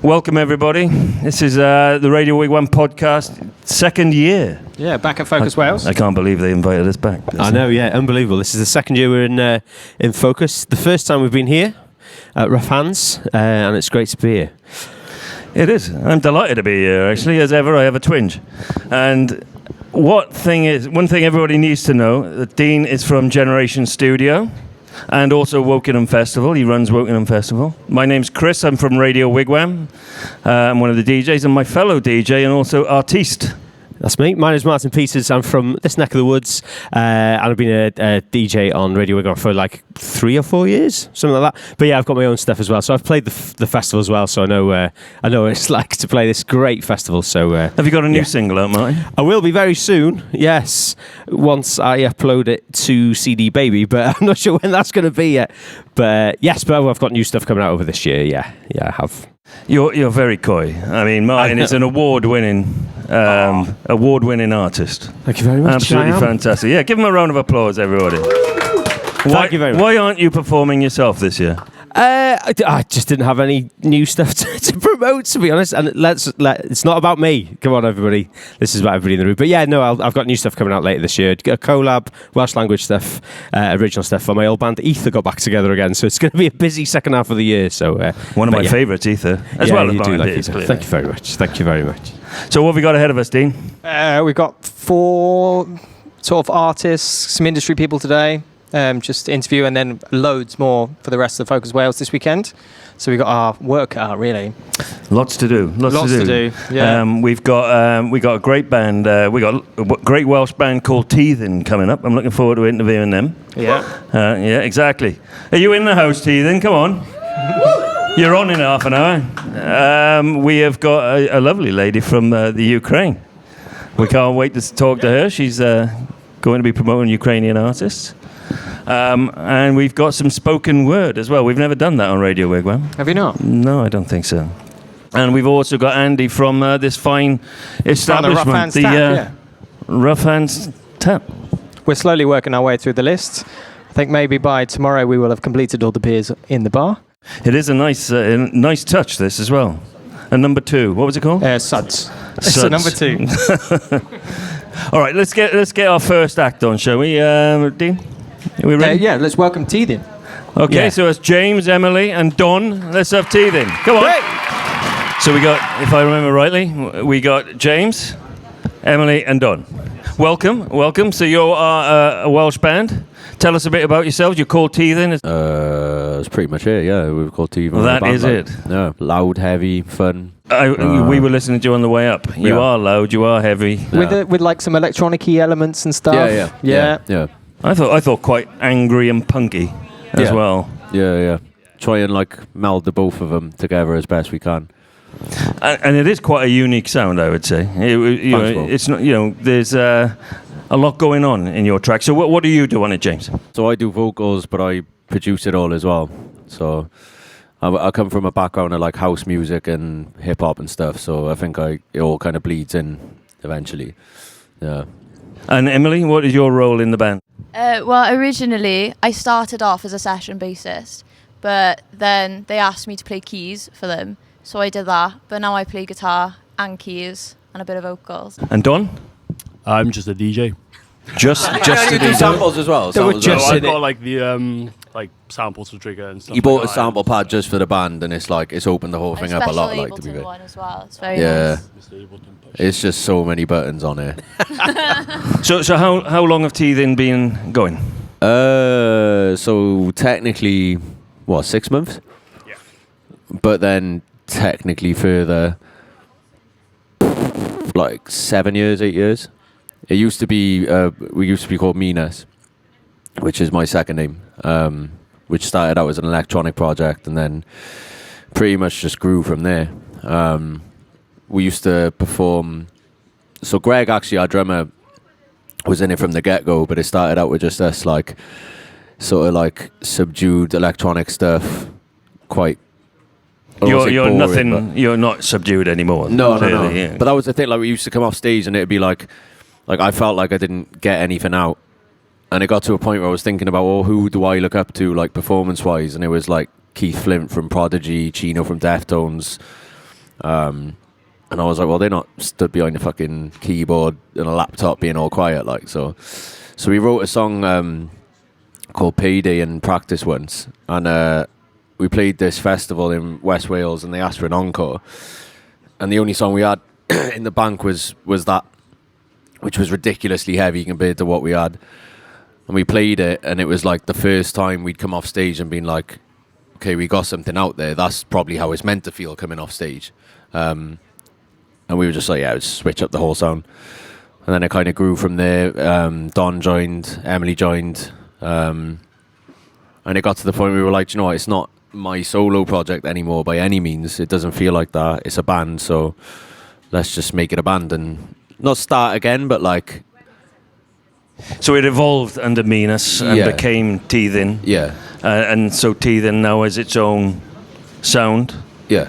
Welcome, everybody. This is the Radio Wigwam podcast, second year. Yeah, back at Focus Wales. I can't believe they invited us back. I know, yeah, unbelievable. This is the second year we're in Focus. The first time we've been here at Rough Hands, and it's great to be here. It is. I'm delighted to be here, actually. As ever, I have a twinge. And one thing everybody needs to know, that Dean is from Generation Studio and also Wokingham Festival. He runs Wokingham Festival. My name's Chris. I'm from Radio Wigwam. I'm one of the DJs and my fellow DJ and also artiste. That's me. My name's Martin Peters. I'm from this neck of the woods, and I've been a DJ on Radio Wigwam for like 3 or 4 years, something like that. But yeah, I've got my own stuff as well. So I've played the festival as well. So I know what it's like to play this great festival. So have you got a new single out, Martin? I will be very soon. Yes, once I upload it to CD Baby, but I'm not sure when that's going to be yet. But yes, but I've got new stuff coming out over this year. Yeah, I have. You're very coy. I mean, Martin is an award-winning artist. Thank you very much. Absolutely fantastic. Yeah, give him a round of applause, everybody. Thank you very much. Why aren't you performing yourself this year? I just didn't have any new stuff to promote, to be honest. And it's not about me. Come on, everybody. This is about everybody in the room. But yeah, no, I've got new stuff coming out later this year. A collab, Welsh language stuff, original stuff for my old band Ether got back together again. So it's going to be a busy second half of the year. So one of my favourites, Ether, as well as mine. Thank you very much. Thank you very much. So what have we got ahead of us, Dean? We've got 4 sort of artists, some industry people today. Just interview and then loads more for the rest of the Focus Wales this weekend. So we've got our work out, really. Lots to do. Lots to do. Yeah. We've got a great band. We got a great Welsh band called Teethin coming up. I'm looking forward to interviewing them. Yeah. Yeah, exactly. Are you in the house, Teethin? Come on. You're on in half an hour. We have got a lovely lady from the Ukraine. We can't wait to talk to her. She's going to be promoting Ukrainian artists. And we've got some spoken word as well. We've never done that on Radio Wigwam. Have you not? No, I don't think so. And we've also got Andy from this fine establishment, the Rough Hands Tap. We're slowly working our way through the list. I think maybe by tomorrow we will have completed all the beers in the bar. It is a nice touch, this as well. And number 2, what was it called? Suds. So number 2. All right, let's get our first act on, shall we, Dean? Are we ready? Yeah, let's welcome Teethin. Okay, so it's James, Emily, and Don. Let's have Teethin. Come on. Great. So we got, if I remember rightly, we got James, Emily, and Don. Welcome. So you are a Welsh band. Tell us a bit about yourselves. You're called Teethin. That's pretty much it, yeah. We were called Teethin. Well, that is it. Yeah, loud, heavy, fun. We were listening to you on the way up. You are loud, you are heavy. Yeah. With like some electronic-y elements and stuff. Yeah. I thought quite angry and punky as well. Yeah. Try and like meld the both of them together as best we can. And it is quite a unique sound, I would say. It's not. There's a lot going on in your track. So what do you do on it, James? So I do vocals, but I produce it all as well. So I come from a background of like house music and hip hop and stuff. So I think it all kind of bleeds in eventually. Yeah. And Emily, what is your role in the band? Well, originally I started off as a session bassist, but then they asked me to play keys for them, so I did that. But now I play guitar and keys and a bit of vocals. And Don? I'm just a DJ. Just you do samples as well. I got like the samples for Trigger and stuff. He bought a sample pad just for the band, and it's opened the whole thing up a lot. Like, to be fair. One as well. It's very nice. It's just so many buttons on here. So how long have Teethin been going? So technically, 6 months? Yeah. But then technically further, like 7 years, 8 years. It used to be, we used to be called Minas, which is my second name, which started out as an electronic project and then pretty much just grew from there. We used to perform. So Greg, actually, our drummer, was in it from the get-go, but it started out with just us, like, sort of like subdued electronic stuff, quite. You're nothing. You're not subdued anymore. No. Yeah. But that was the thing. Like, we used to come off stage and it'd be like I felt like I didn't get anything out, and it got to a point where I was thinking about, who do I look up to, like, performance-wise? And it was like Keith Flint from Prodigy, Chino from Deftones, And I was like, well, they're not stood behind a fucking keyboard and a laptop being all quiet, like, so we wrote a song called Payday in practice once, and we played this festival in West Wales, and they asked for an encore, and the only song we had in the bank was that, which was ridiculously heavy compared to what we had, and we played it, and it was like the first time we'd come off stage and been like, okay, we got something out there, that's probably how it's meant to feel coming off stage. And we were just like, yeah, let's switch up the whole sound. And then it kind of grew from there. Don joined, Emily joined. And it got to the point where we were like, you know what, it's not my solo project anymore by any means. It doesn't feel like that. It's a band, so let's just make it a band and not start again, but like... So it evolved under Minas and became Teethin. Yeah. And so Teethin now has its own sound. Yeah.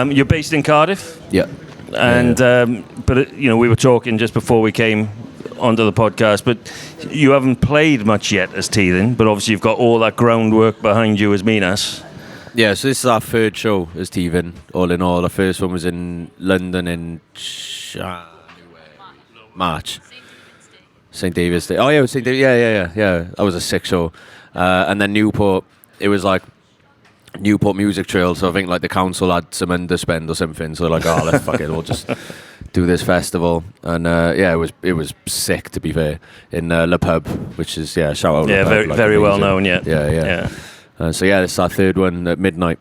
You're based in Cardiff? Yeah. And but you know, we were talking just before we came onto the podcast, but you haven't played much yet as Teethin, but obviously you've got all that groundwork behind you as Minas. Yeah, so this is our third show as Teethin, all in all. The first one was in London in March. St. David's Day. Oh yeah, it was St. David's. Yeah. That was a sick show. And then Newport, it was like Newport Music Trail, so I think like the council had some underspend or something, so like, oh, let's fuck it, we'll just do this festival. And it was sick, to be fair, in Le Pub, which is shout out. Yeah, Le Pub, very well known. Yeah. So this is our third one at midnight,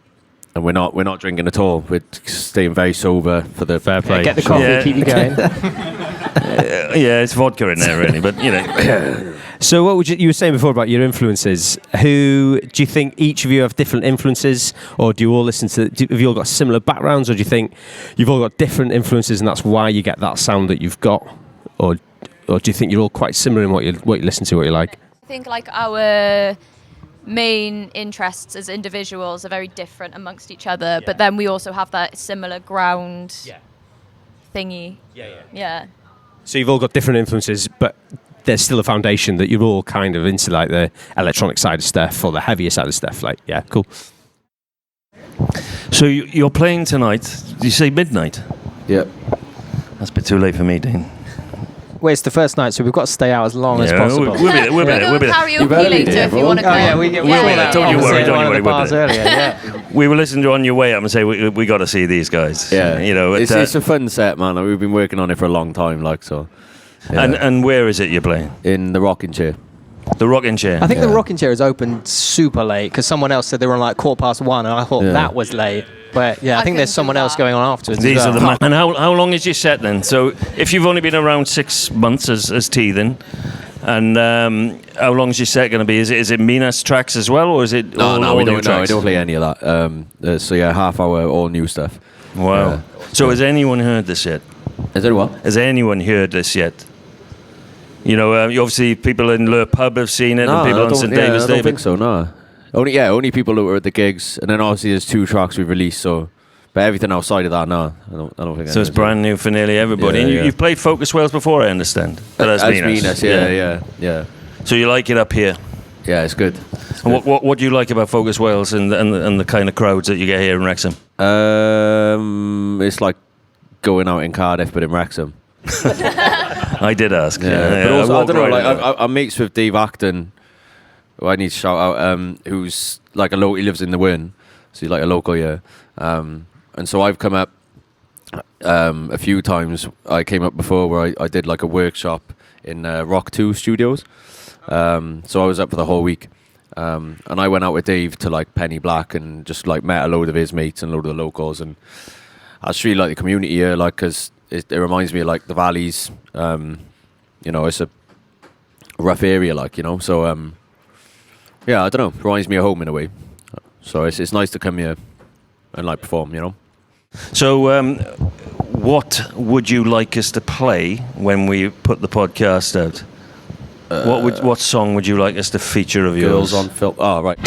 and we're not drinking at all. We're staying very sober for the fair play. Get the coffee, keep you going. It's vodka in there, really, but you know. So what you were saying before about your influences, who do you think each of you have different influences, or do you all listen to, have you all got similar backgrounds, or do you think you've all got different influences and that's why you get that sound that you've got, or do you think you're all quite similar in what you listen to, what you like? I think like our main interests as individuals are very different amongst each other, but then we also have that similar ground thingy. Yeah. So you've all got different influences, but there's still a foundation that you're all kind of into, like the electronic side of stuff or the heavier side of stuff. Like, yeah, cool. So you're playing tonight. Did you say midnight? Yeah. That's a bit too late for me, Dean. Well, it's the first night, so we've got to stay out as long as possible. We'll be there. We'll be there. Karaoke later if you want to come. We'll be there. Don't you worry. Earlier, We will listen to on your way up and say we got to see these guys. Yeah. You know, it's a fun set, man. We've been working on it for a long time, like so. Yeah. And where is it you're playing? In the rocking chair. The rocking chair. I think the rocking chair is opened super late because someone else said they were on like 1:15, and I thought that was late. But I think there's someone else going on afterwards. These are the and how long is your set then? So if you've only been around 6 months as Teethin, and how long is your set going to be? Is it Minas tracks as well, or is it No, we don't. tracks? No, we don't play any of that. Half hour all new stuff. Wow. So has anyone heard this yet? Is it what? Has anyone heard this yet? You know, obviously people in Le Pub have seen it, and people on St. David's Day. I don't think so. No. Only people who were at the gigs, and then obviously there's 2 tracks we've released. So, but everything outside of that, no, I don't think. So it's brand new for nearly everybody. And you've played Focus Wales before, I understand. But as Minas, yeah. So you like it up here? Yeah, it's good. And what do you like about Focus Wales and the kind of crowds that you get here in Wrexham? It's like going out in Cardiff, but in Wrexham. I did ask. Yeah. But also, I don't know. Like I'm mates with Dave Acton, who I need to shout out. Who's like he lives in the Wern, so he's like a local here. And so I've come up a few times. I came up before where I did like a workshop in Rock 2 Studios. So I was up for the whole week. And I went out with Dave to like Penny Black and just like met a load of his mates and a load of the locals. And I just really like the community here, like, because it reminds me of like the valleys. You know, it's a rough area, like, you know. So I don't know. Reminds me of home in a way. So it's nice to come here and like perform, you know. So what would you like us to play when we put the podcast out? What song would you like us to feature of yours? Girls on Film. Oh, right.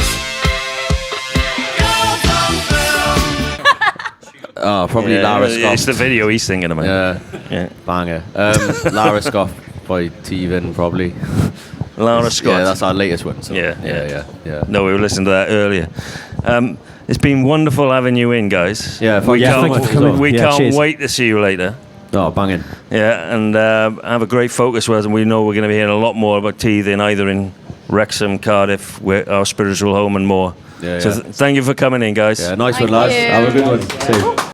Probably Lara Scott. It's the video he's thinking about. Yeah. Banger. Lara Scott by Teethin, probably. Lara Scott. Yeah, that's our latest one. So. Yeah. No, we were listening to that earlier. It's been wonderful having you in, guys. Yeah, we yeah, can't, thank you for coming. we Yeah, can't cheers. wait to see you later. Oh, banging. Yeah, and have a great focus with us, and we know we're going to be hearing a lot more about teethin, either in Wrexham, Cardiff, our spiritual home, and more. Yeah, so yeah. Thank you for coming in, guys. Yeah, nice Thank one, lads. you. Have a good one. Too.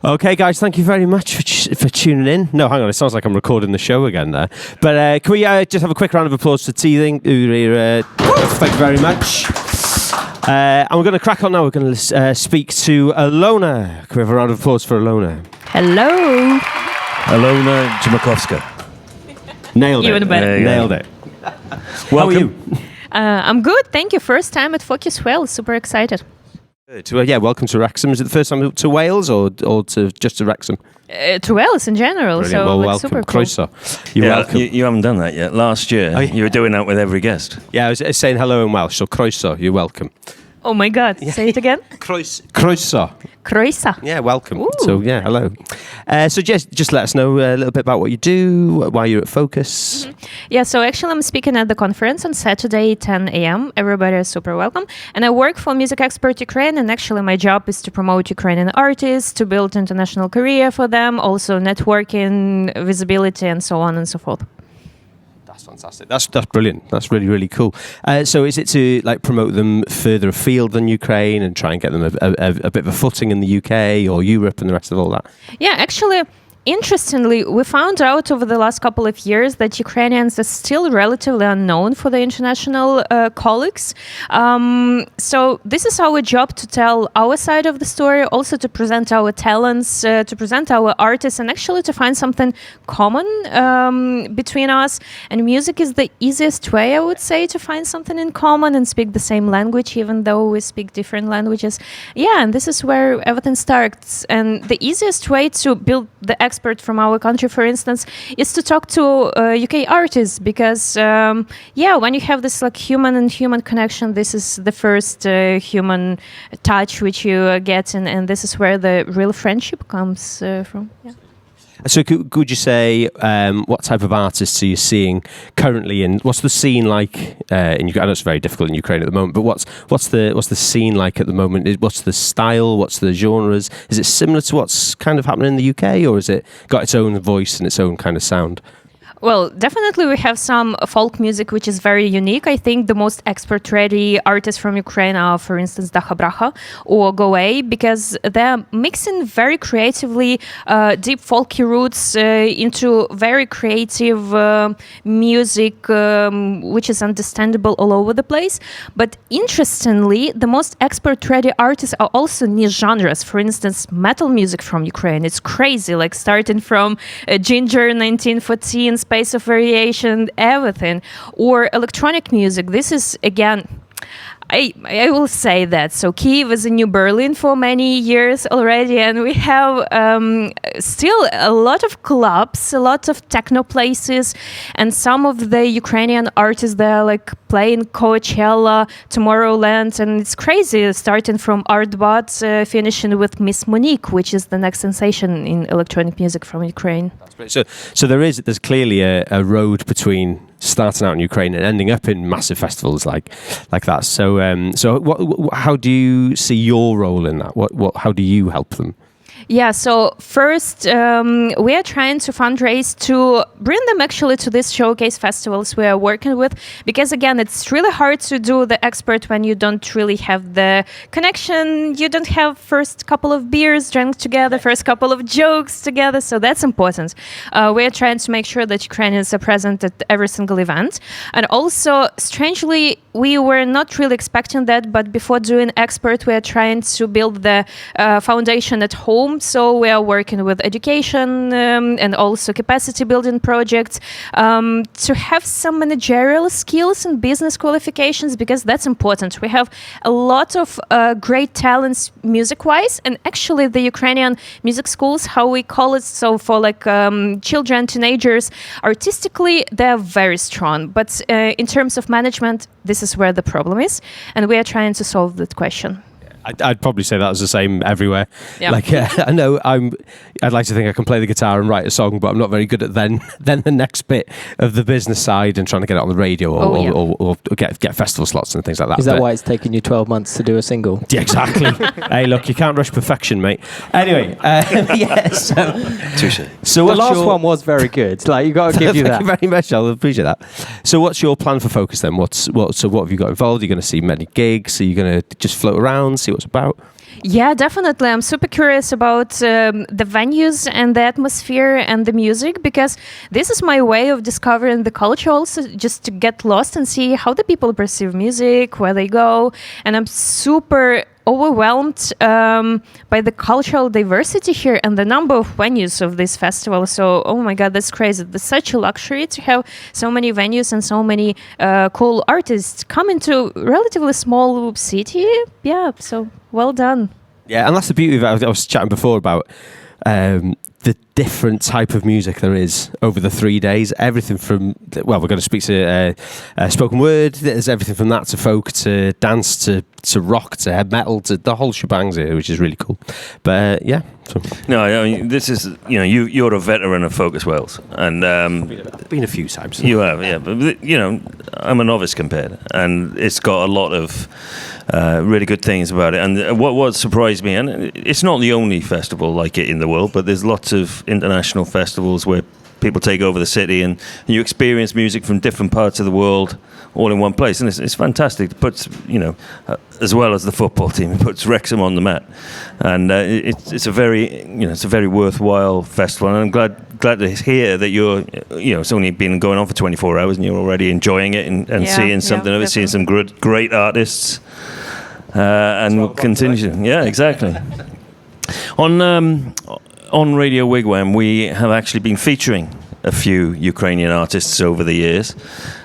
Okay, guys, thank you very much for tuning in. No, hang on, it sounds like I'm recording the show again there. But can we just have a quick round of applause for teethin? Thank you very much. And we're going to crack on now. We're going to speak to Alona. Can we have a round of applause for Alona? Hello. Alona Jimakowska. Nailed Even it. better. Nailed it. Welcome. How are you? I'm good, thank you. First time at Focus Well, super excited. Good. Yeah, welcome to Wrexham. Is it the first time to Wales or to just to Wrexham? To Wales in general, Brilliant. so Well, it's welcome. super cool. Croeso. You're welcome. You haven't done that yet. Last year, Oh, yeah. you were doing that with every guest. Yeah, I was saying hello in Welsh, so croeso, you're welcome. Oh my God, say it again. Croeso. Croeso. Yeah, welcome. Ooh. So, yeah, hello. So just let us know a little bit about what you do, why you're at Focus. Mm-hmm. Yeah, so actually I'm speaking at the conference on Saturday, 10 a.m. Everybody is super welcome. And I work for Music Export Ukraine, and actually my job is to promote Ukrainian artists, to build international career for them, also networking, visibility, and so on and so forth. That's fantastic. That's brilliant. That's really, really cool. So is it to like promote them further afield than Ukraine and try and get them a bit of a footing in the UK or Europe and the rest of all that? Yeah, actually, interestingly, we found out over the last couple of years that Ukrainians are still relatively unknown for the international colleagues. So this is our job to tell our side of the story, also to present our talents, to present our artists, and actually to find something common between us. And music is the easiest way, I would say, to find something in common and speak the same language, even though we speak different languages. Yeah, and this is where everything starts. And the easiest way to build the expert from our country, for instance, is to talk to UK artists, because when you have this like human and human connection, this is the first human touch which you get, and this is where the real friendship comes from. Yeah. So could you say what type of artists are you seeing currently, and what's the scene like in Ukraine? I know it's very difficult in Ukraine at the moment, but what's the scene like at the moment? What's the style? What's the genres? Is it similar to what's kind of happening in the UK, or has it got its own voice and its own kind of sound? Well, definitely we have some folk music which is very unique. I think the most export-ready artists from Ukraine are, for instance, Daha Braha or Goey, because they're mixing very creatively deep folky roots into very creative music, which is understandable all over the place. But interestingly, the most export-ready artists are also niche genres. For instance, metal music from Ukraine. It's crazy, like starting from Ginger 1914, Space of Variation, everything, or electronic music. This is, again, I will say that. So Kyiv is a new Berlin for many years already, and we have still a lot of clubs, a lot of techno places, and some of the Ukrainian artists, they're like playing Coachella, Tomorrowland, and it's crazy, starting from Artbot, finishing with Miss Monique, which is the next sensation in electronic music from Ukraine. That's great. So there's clearly a road between starting out in Ukraine and ending up in massive festivals like that. So how do you see your role in that? How do you help them? Yeah, so first, we are trying to fundraise to bring them actually to these showcase festivals we are working with, because again, it's really hard to do the expert when you don't really have the connection, you don't have first couple of beers drank together, first couple of jokes together, so that's important. We are trying to make sure that Ukrainians are present at every single event. And also, strangely, we were not really expecting that, but before doing expert, we are trying to build the foundation at home. So we are working with education and also capacity building projects to have some managerial skills and business qualifications, because that's important. We have a lot of great talents music-wise, and actually the Ukrainian music schools, how we call it, so for like children, teenagers, artistically, they're very strong. But in terms of management, this is where the problem is, and we are trying to solve that question. I'd probably say that was the same everywhere. Yeah. Like I know I'd like to think I can play the guitar and write a song, but I'm not very good at then the next bit of the business side and trying to get it on the radio or get festival slots and things like that. Is that why it's taken you 12 months to do a single? Yeah, exactly. Hey, look, you can't rush perfection, mate. Anyway, So the last one was very good. Like, you got to give you that. Thank you very much. I'll appreciate that. So what's your plan for Focus then? What have you got involved? Are you going to see many gigs? Are you going to just float around, see what's about? Yeah, definitely. I'm super curious about the venues and the atmosphere and the music, because this is my way of discovering the culture also, just to get lost and see how the people perceive music, where they go. And I'm super overwhelmed by the cultural diversity here and the number of venues of this festival. So, oh my God, that's crazy. It's such a luxury to have so many venues and so many cool artists come into a relatively small city. Yeah, so well done. Yeah, and that's the beauty of it. I was chatting before about the different type of music there is over the 3 days. Everything from, well, we're going to speak to spoken word. There's everything from that to folk to dance to rock to heavy metal to the whole shebang's here, which is really cool. But yeah. So. No, I mean, this is, you're a veteran of Focus Wales, and I've been a few times. You have, yeah, but I'm a novice compared, and it's got a lot of really good things about it. And what surprised me, and it's not the only festival like it in the world, but there's lots of international festivals where people take over the city, and you experience music from different parts of the world all in one place, and it's fantastic. It puts, as well as the football team, it puts Wrexham on the map, and it's a very worthwhile festival. And I'm glad to hear that you're, it's only been going on for 24 hours, and you're already enjoying it and seeing something of it, seeing some great artists, and we'll continue. Yeah, exactly. On Radio Wigwam, we have actually been featuring a few Ukrainian artists over the years.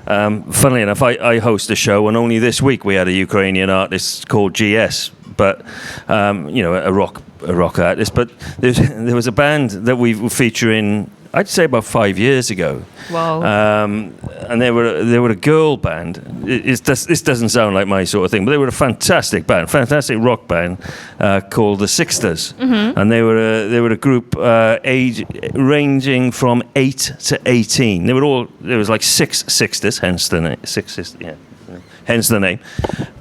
Funnily enough, I host a show, and only this week we had a Ukrainian artist called GS, but a rock artist. But there was a band that we were featuring, I'd say about 5 years ago. Wow. And they were a girl band. This doesn't sound like my sort of thing, but they were a fantastic band, fantastic rock band called the Sixters. Mm-hmm. And they were a group age ranging from 8 to 18. There was like 6 Sixters, hence the name. Hence the name.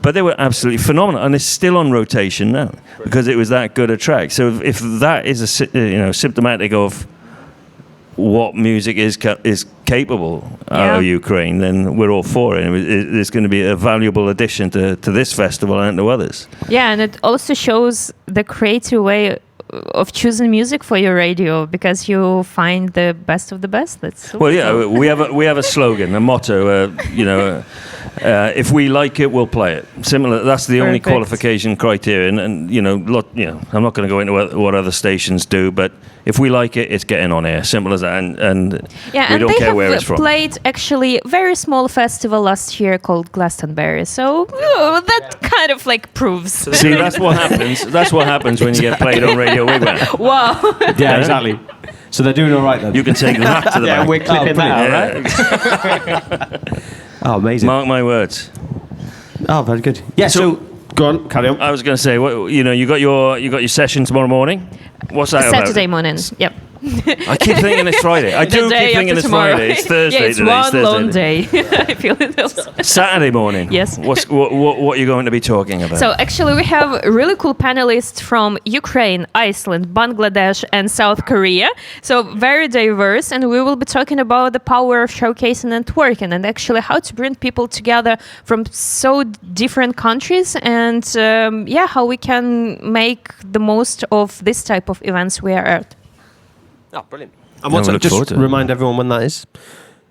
But they were absolutely phenomenal, and it's still on rotation now because it was that good a track. So if that is symptomatic of what music is capable out of Ukraine, then we're all for it. It's going to be a valuable addition to this festival and to others. Yeah, and it also shows the creative way of choosing music for your radio, because you find the best of the best. That's so cool. we have a slogan, a motto. If we like it, we'll play it. Similar. That's the only qualification criterion. And I'm not going to go into what other stations do, but if we like it, it's getting on air. Simple as that. And we don't care where it's from. They have played actually a very small festival last year called Glastonbury. So that kind of like proves. See, that's what happens. That's what happens when you get played on Radio Wigwam. Wow. Yeah, exactly. So they're doing all right then. You can take that to the back. We're clipping that out, right? Oh, amazing. Mark my words. Oh, very good. Yeah, so go on, carry on. I was going to say, you got your session tomorrow morning. What's that about? Saturday morning. Yep. I keep thinking it's Friday. I do keep thinking it's Friday. It's Thursday yeah, it's today. One long day. I feel it also. Saturday morning. Yes. What are you going to be talking about? So actually we have really cool panelists from Ukraine, Iceland, Bangladesh and South Korea. So very diverse, and we will be talking about the power of showcasing and networking, and actually how to bring people together from so different countries, and how we can make the most of this type of events we are at. Oh, brilliant. And just remind everyone when that is.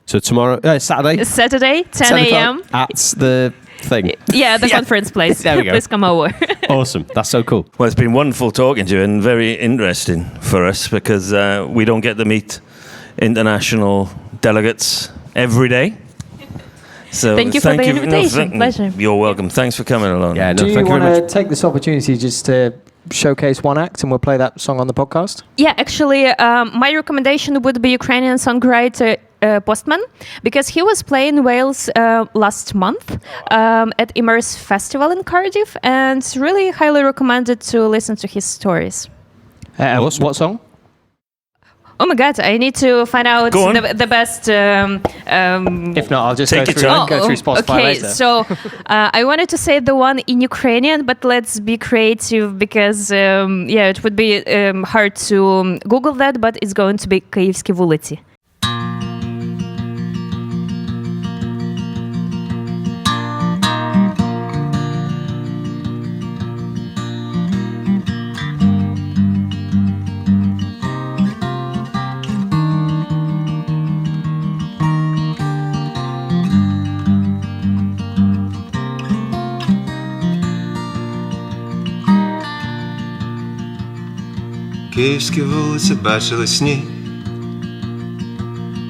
So tomorrow, Saturday? Saturday, 10 a.m. At the thing. Yeah, the conference place. There we go. Please come over. Awesome. That's so cool. Well, it's been wonderful talking to you, and very interesting for us, because we don't get to meet international delegates every day. So thank you for the invitation. Pleasure. You're welcome. Thanks for coming along. Yeah, do you want to take this opportunity just to showcase one act, and we'll play that song on the podcast? Yeah, actually, my recommendation would be Ukrainian songwriter Postman, because he was playing in Wales last month at Immerse Festival in Cardiff, and really highly recommended to listen to his stories. Awesome. What song? Oh my God, I need to find out the best... if not, I'll just go through Spotify later. So I wanted to say the one in Ukrainian, but let's be creative, because it would be hard to Google that, but it's going to be Київські вулиці. Київські вулиці бачили сніг,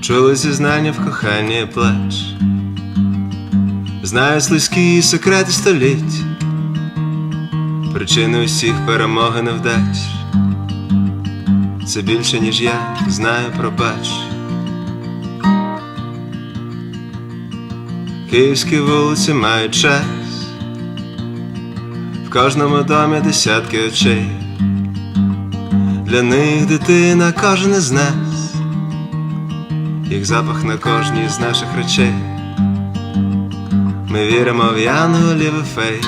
чули зізнання в коханні і плач, знаю слизькі секрети століть, причини усіх перемоги невдач. Це більше, ніж я знаю, пробач. Київські вулиці мають час, в кожному домі десятки очей. Для них дитина кожен із нас, їх запах на кожній з наших речей. Ми віримо в янголів і фей.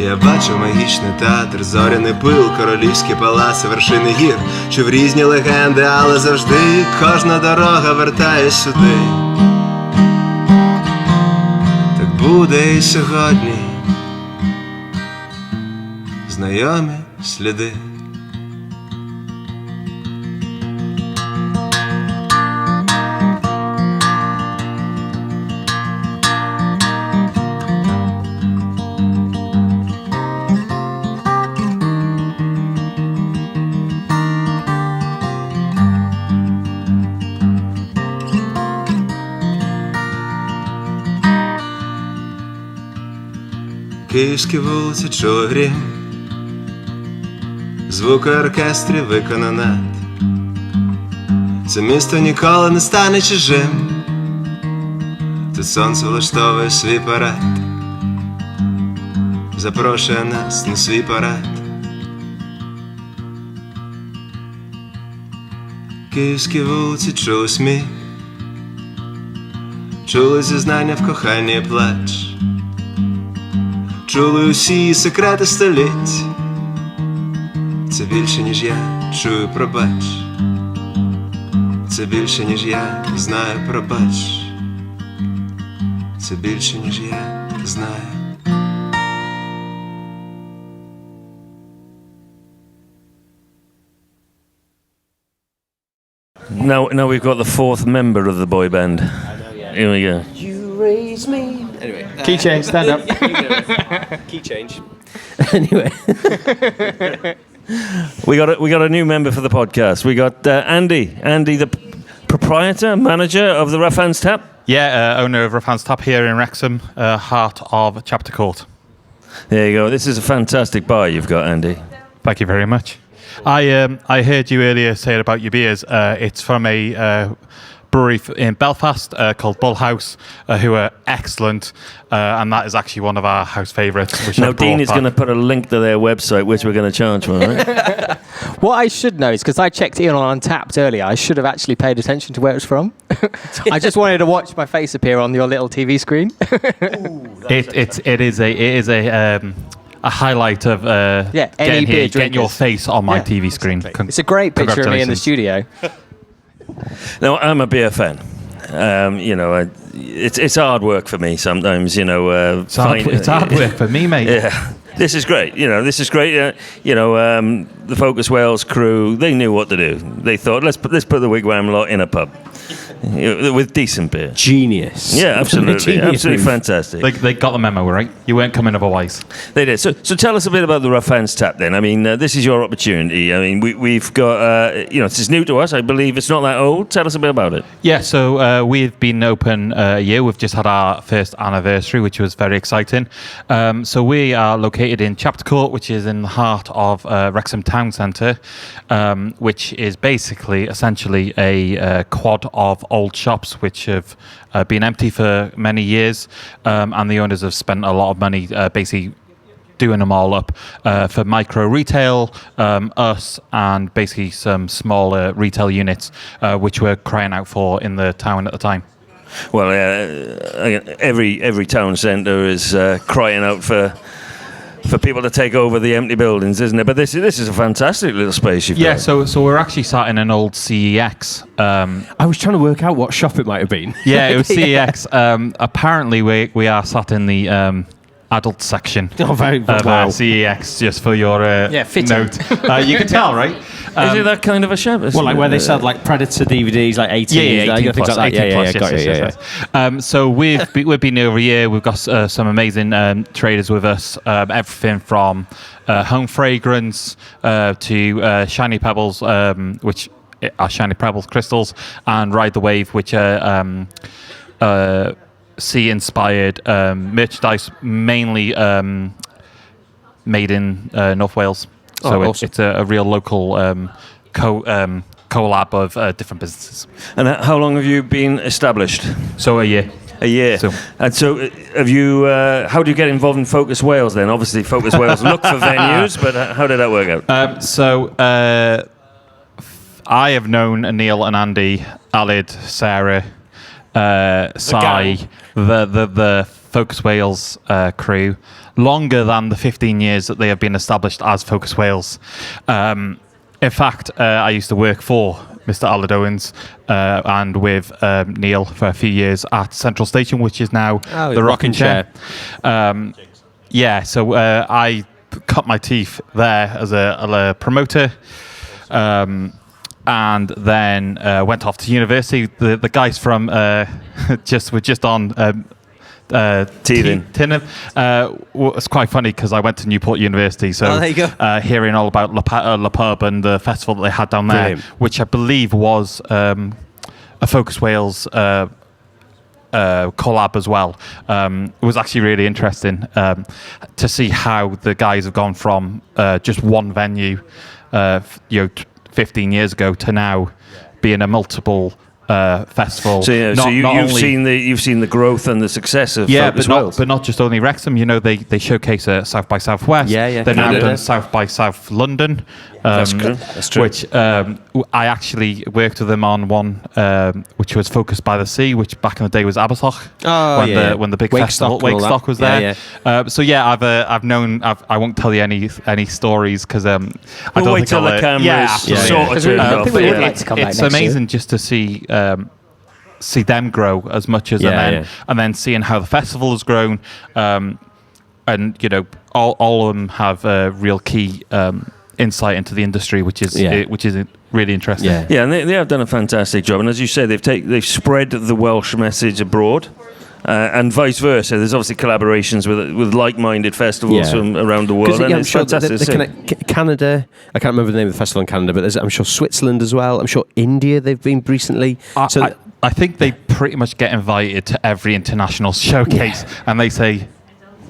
Я бачу магічний театр, зоряний пил, королівські палаци, вершини гір, чув різні легенди, але завжди кожна дорога вертає сюди. Так буде і сьогодні. Знайомі сліди. Київські вулиці чули грім, звуки оркестрів виконано. Це місто ніколи не стане чужим. Тут сонце влаштовує свій парад, запрошує нас на свій парад. Київські вулиці чули сміх, чули зізнання в коханні і плач, чули усі секрети століть. Це більше, ніж я чую, пробач. Це більше, ніж я знаю, пробач. Це більше, ніж я знаю. Now we've got the fourth member of the boy band. Here we go. You raise me. Anyway. Key change, stand up. Key change. Anyway. We got a new member for the podcast. We got Andy. Andy, the proprietor, manager of the Rough Hands Tap. Yeah, owner of Rough Hands Tap here in Wrexham, heart of Chapter Court. There you go. This is a fantastic bar you've got, Andy. Thank you very much. I heard you earlier say about your beers. It's from a brewery in Belfast called Bull House, who are excellent, and that is actually one of our house favourites. Now Dean is going to put a link to their website, which we're going to charge for, right? What I should know is, because I checked in on Untapped earlier, I should have actually paid attention to where it's from. I just wanted to watch my face appear on your little TV screen. It is a highlight of getting your face on my TV screen. It's a great picture of me in the studio. Now, I'm a beer fan. You know, it's hard work for me sometimes, you know. It's hard work for me, mate. Yeah. This is great. You know, this is great. You know, the Focus Wales crew, they knew what to do. They thought, let's put the Wigwam lot in a pub. With decent beer. Genius. Yeah, absolutely. Absolutely fantastic. They got the memo, right? You weren't coming otherwise. They did. So tell us a bit about the Rough Hands Tap then. I mean, this is your opportunity. I mean, we've got, you know, this is new to us. I believe it's not that old. Tell us a bit about it. Yeah, so we've been open a year. We've just had our first anniversary, which was very exciting. So we are located in Chapter Court, which is in the heart of Wrexham Town Centre, which is basically, essentially a quad of old shops which have been empty for many years, and the owners have spent a lot of money basically doing them all up for micro retail, us, and basically some smaller retail units which we're crying out for in the town at the time. Well, every town centre is crying out for people to take over the empty buildings, isn't it? But this is a fantastic little space you've got. Yeah, so we're actually sat in an old CEX. I was trying to work out what shop it might have been. Yeah, it was CEX. Apparently, we are sat in the adult section Oh, very of wow. CEX, just for your fitting. note. You can tell, right? Is it that kind of a shop? Well, like where they sell like Predator DVDs, like 18, Yeah, 18 things plus, like that. 18 plus, Got yes, it, yes. So we've been over here. We've got some amazing traders with us. Everything from home fragrance to Shiny Pebbles, which are Shiny Pebbles crystals, and Ride the Wave, which are sea-inspired merchandise, mainly made in North Wales. So awesome. it's a real local collab of different businesses. And how long have you been established? So a year. A year. And so have you, how do you get involved in Focus Wales then? Obviously Focus Wales look for venues, but how did that work out? I have known Neil and Andy, Alid, Sarah, Sai, the Focus Wales crew longer than the 15 years that they have been established as Focus Wales. In fact, I used to work for Mr. Aladowans and with Neil for a few years at Central Station, which is now the Rocking Chair. So I cut my teeth there as a promoter. And then went off to university. The guys from were just on teethin. It's quite funny because I went to Newport University, so there you go. Hearing all about Le Pub and the festival that they had down there, Brilliant. which I believe was a Focus Wales collab as well. It was actually really interesting to see how the guys have gone from just one venue, 15 years ago to now being a multiple festival. So you've seen the growth and the success of Focus Wales. But not just only Wrexham. They showcase South by Southwest. They've now done South by South London. That's true. Which I actually worked with them on one, which was Focused by the Sea, which back in the day was Abersoch. When the big festival Wakestock was there. I've known. I won't tell you any stories because I don't wait think till the cameras sort of turned off. It's amazing just to see them grow as much as and then seeing how the festival has grown, and all of them have a real key insight into the industry, which is really interesting. And they have done a fantastic job. And as you say, they've spread the Welsh message abroad. And vice versa. There's obviously collaborations with like-minded festivals from around the world, and it's fantastic. Canada, I can't remember the name of the festival in Canada, but I'm sure Switzerland as well. I'm sure India they've been recently. I think they pretty much get invited to every international showcase, and they say,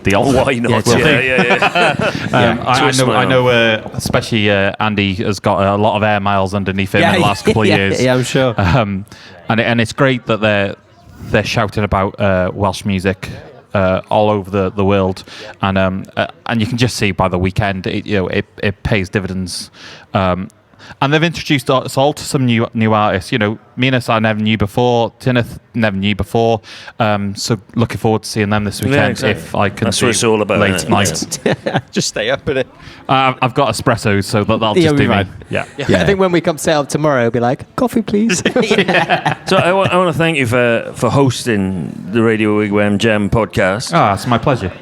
why not? I know. Especially Andy has got a lot of air miles underneath him in the last couple of years. Yeah, I'm sure. And it's great that they're shouting about Welsh music all over the world, and you can just see by the weekend it pays dividends. And they've introduced us all to some new artists. Minas I never knew before, Tineth never knew before. So looking forward to seeing them this weekend if I can. That's what it's all about. Late night. Just stay up in it. I've got espressos, so that'll just do me. Yeah. I think when we come set up tomorrow, it'll be like, coffee, please. So I want to thank you for hosting the Radio Wigwam Jam podcast. It's my pleasure.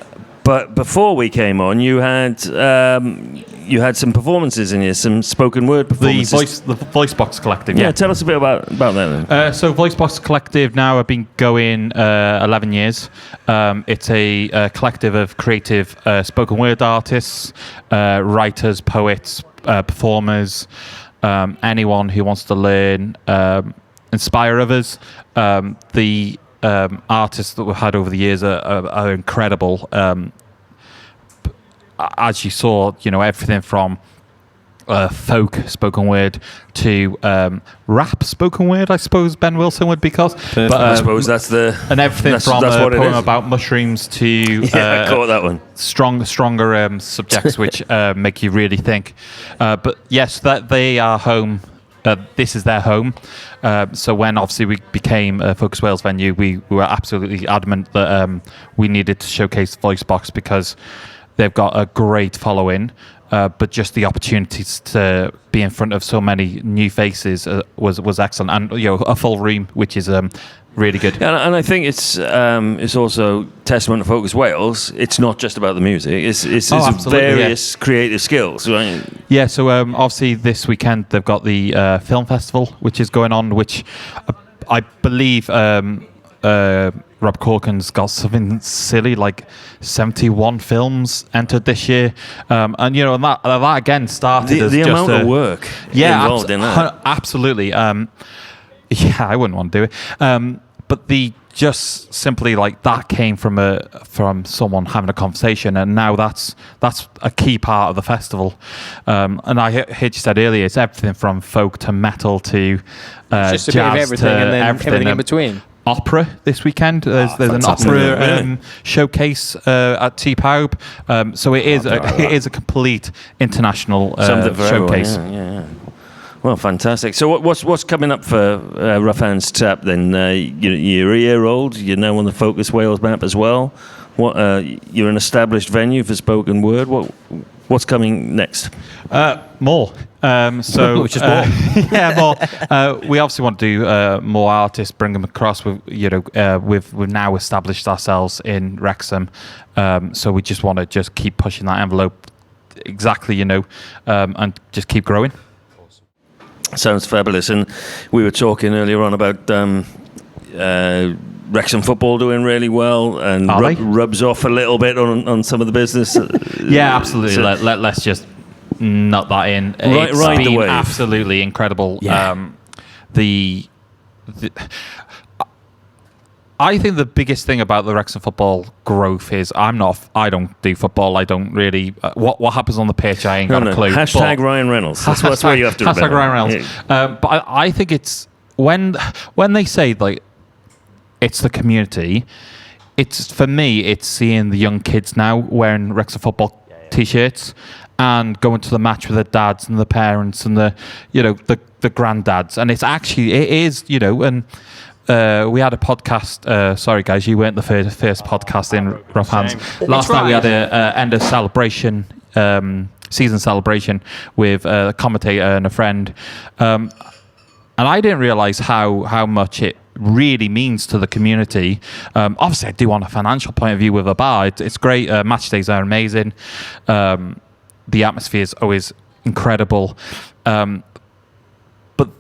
But before we came on, you had some performances in here, some spoken word performances. The Voice Box Collective. Yeah, tell us a bit about that then. So Voice Box Collective now have been going 11 years. It's a collective of creative spoken word artists, writers, poets, performers, anyone who wants to learn, inspire others. The artists that we've had over the years are incredible. As you saw, everything from folk spoken word to rap spoken word, I suppose Ben Wilson would be called. But I suppose that's everything from a poem about mushrooms to I caught that one. Stronger subjects which make you really think. But yes, that they are home. This is their home. So when obviously we became a Focus Wales venue, we were absolutely adamant that we needed to showcase Voicebox because they've got a great following, but just the opportunities to be in front of so many new faces was excellent, and a full room, which is really good. Yeah, and I think it's also testament to Focus Wales. It's not just about the music. It's various creative skills, right? Yeah. So obviously this weekend they've got the film festival, which is going on, which I believe Rob Corkin's got something silly like 71 films entered this year, and that again started as the just amount of work involved in that. Absolutely. I wouldn't want to do it. But the just simply like that came from someone having a conversation, and now that's a key part of the festival. And I heard you said earlier, it's everything from folk to metal to just a jazz bit of everything, to and then everything in between. Opera this weekend. There's an opera showcase at T-Poub. So it is a complete international showcase. Yeah. Well, fantastic. So what's coming up for Rough Hands Tap then? You're a year old. You're now on the Focus Wales map as well. What you're an established venue for spoken word. What's coming next? More. So Which is more. yeah, more. We obviously want to do more artists, bring them across. We've now established ourselves in Wrexham, so we just want to keep pushing that envelope. Exactly, and just keep growing. Sounds fabulous. And we were talking earlier on about Wrexham football doing really well, and rubs off a little bit on some of the business. Yeah, absolutely. So let's just nut that in. It's ride the been wave. absolutely incredible. Yeah. I think the biggest thing about the Wrexham football growth is I don't do football. I don't really. What happens on the pitch, I ain't got a clue. Hashtag Ryan Reynolds. That's what you have to remember. Hashtag Ryan Reynolds. Yeah. But I think it's when they say like it's the community. It's for me. It's seeing the young kids now wearing Wrexham football t-shirts and going to the match with their dads and the parents and the granddads. And it is and. We had a podcast. Sorry, guys, you weren't the first podcast in Rough Hands. Last night we had a end of celebration, season celebration with a commentator and a friend, and I didn't realise how much it really means to the community. Obviously, I do on a financial point of view with a bar. It's great. Match days are amazing. The atmosphere is always incredible, but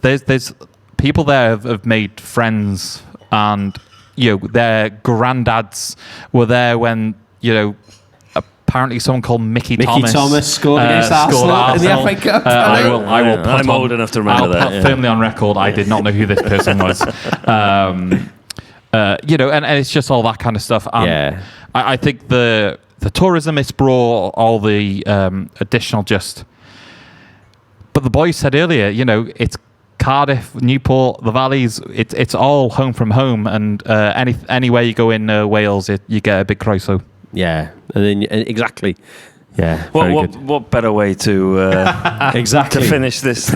there's people there have made friends, and their granddads were there when apparently someone called Mickey Thomas scored against Arsenal in the FA Cup. I will put I'm old enough to remember that. I'll put firmly on record. I did not know who this person was. And it's just all that kind of stuff. And I think the tourism it's brought, all the additional but the boys said earlier, it's Cardiff, Newport, the Valleys, it's all home from home, and anywhere you go in Wales, you get a big croeso. Yeah, and then exactly. Yeah. What better way to exactly to finish this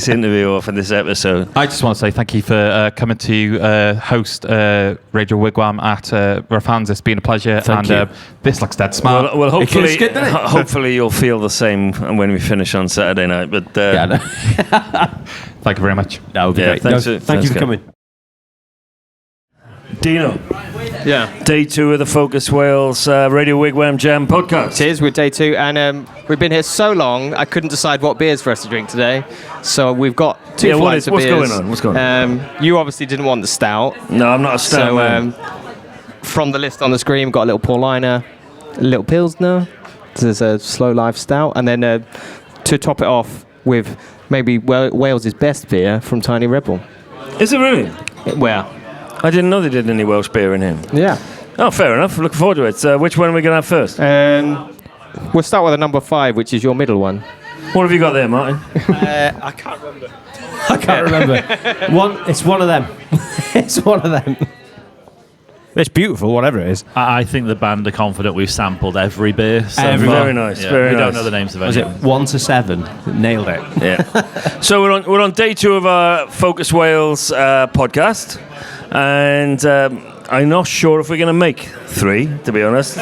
interview off in this episode? I just want to say thank you for coming to host Radio Wigwam at Rough Hands. It's been a pleasure. Thank you. This looks dead smart. Well, hopefully you'll feel the same when we finish on Saturday night. But thank you very much. That would be great. Thank you for coming. Dino. Yeah. Day 2 of the Focus Wales Radio Wigwam Jam podcast. It is, we're day 2, and we've been here so long, I couldn't decide what beers for us to drink today. So we've got two flights of beers. What's going on? You obviously didn't want the stout. No, I'm not a stout man. From the list on the screen, we've got a little Paulina, a little Pilsner, there's a Slow Life stout, and then to top it off with maybe Wales's best beer from Tiny Rebel. Is it really? Well, I didn't know they did any Welsh beer in here. yeah. Oh, fair enough. Looking forward to it. Which one are we going to have first? We'll start with a number 5, which is your middle one. What have you got there, Martin? I can't remember. I can't remember. It's one of them. It's one of them. It's beautiful, whatever it is. I think the band are confident we've sampled every beer. So Very nice. Yeah, very we nice. don't know the names of any. Was it 1 to 7? Nailed it. Yeah. So we're on day 2 of our Focus Wales podcast, and I'm not sure if we're going to make 3, to be honest.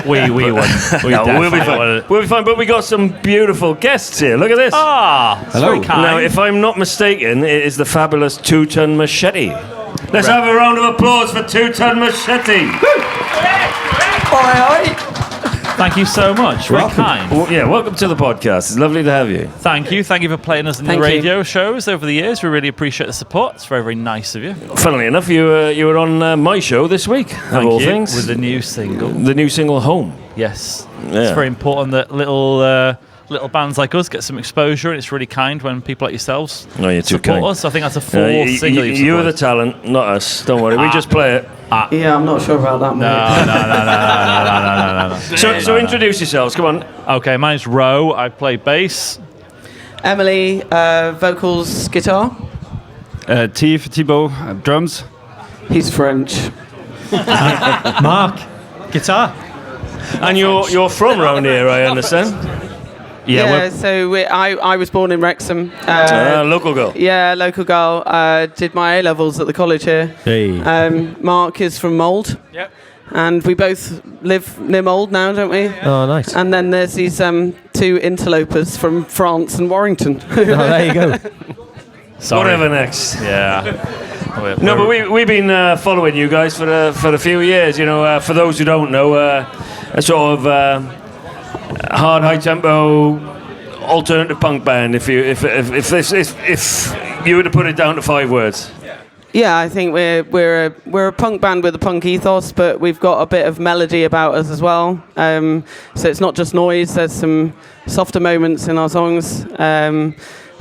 we won't. We'll be fine. We'll be fine. But we got some beautiful guests here. Look at this. Hello. Now, if I'm not mistaken, it is the fabulous 2-Ton Machete. Let's have a round of applause for 2-Ton Machete. Thank you so much. Very kind. Welcome to the podcast. It's lovely to have you. Thank you. Thank you for playing us in the radio shows over the years. We really appreciate the support. It's very, very nice of you. Funnily enough, you were on my show this week, of all things. With the new single. The new single, Home. Yes. Yeah. It's very important that little bands like us get some exposure, and it's really kind when people like yourselves you're too support kind. us. I think that's a fourth single you've you're the supported. talent, not us. Don't worry, we just play it. Yeah, I'm not sure about that. No. So introduce yourselves, come on. Okay, my name's Ro. I play bass. Emily, vocals, guitar. T for Thibaut, drums. He's French. Mark, guitar. And you're from around here, I understand. Yeah, so I was born in Wrexham. Local girl. Yeah, local girl. Did my A-levels at the college here. Hey. Mark is from Mould. Yep. and we both live near Mold now, don't we? Oh, nice. And then there's these two interlopers from France and Warrington. Oh, there you go. Sorry. Whatever next. Yeah. No, but we've been following you guys for a few years. You know, for those who don't know, a sort of hard, high tempo alternative punk band. If you were to put it down to 5 words. Yeah, I think we're a punk band with a punk ethos, but we've got a bit of melody about us as well. So it's not just noise. There's some softer moments in our songs,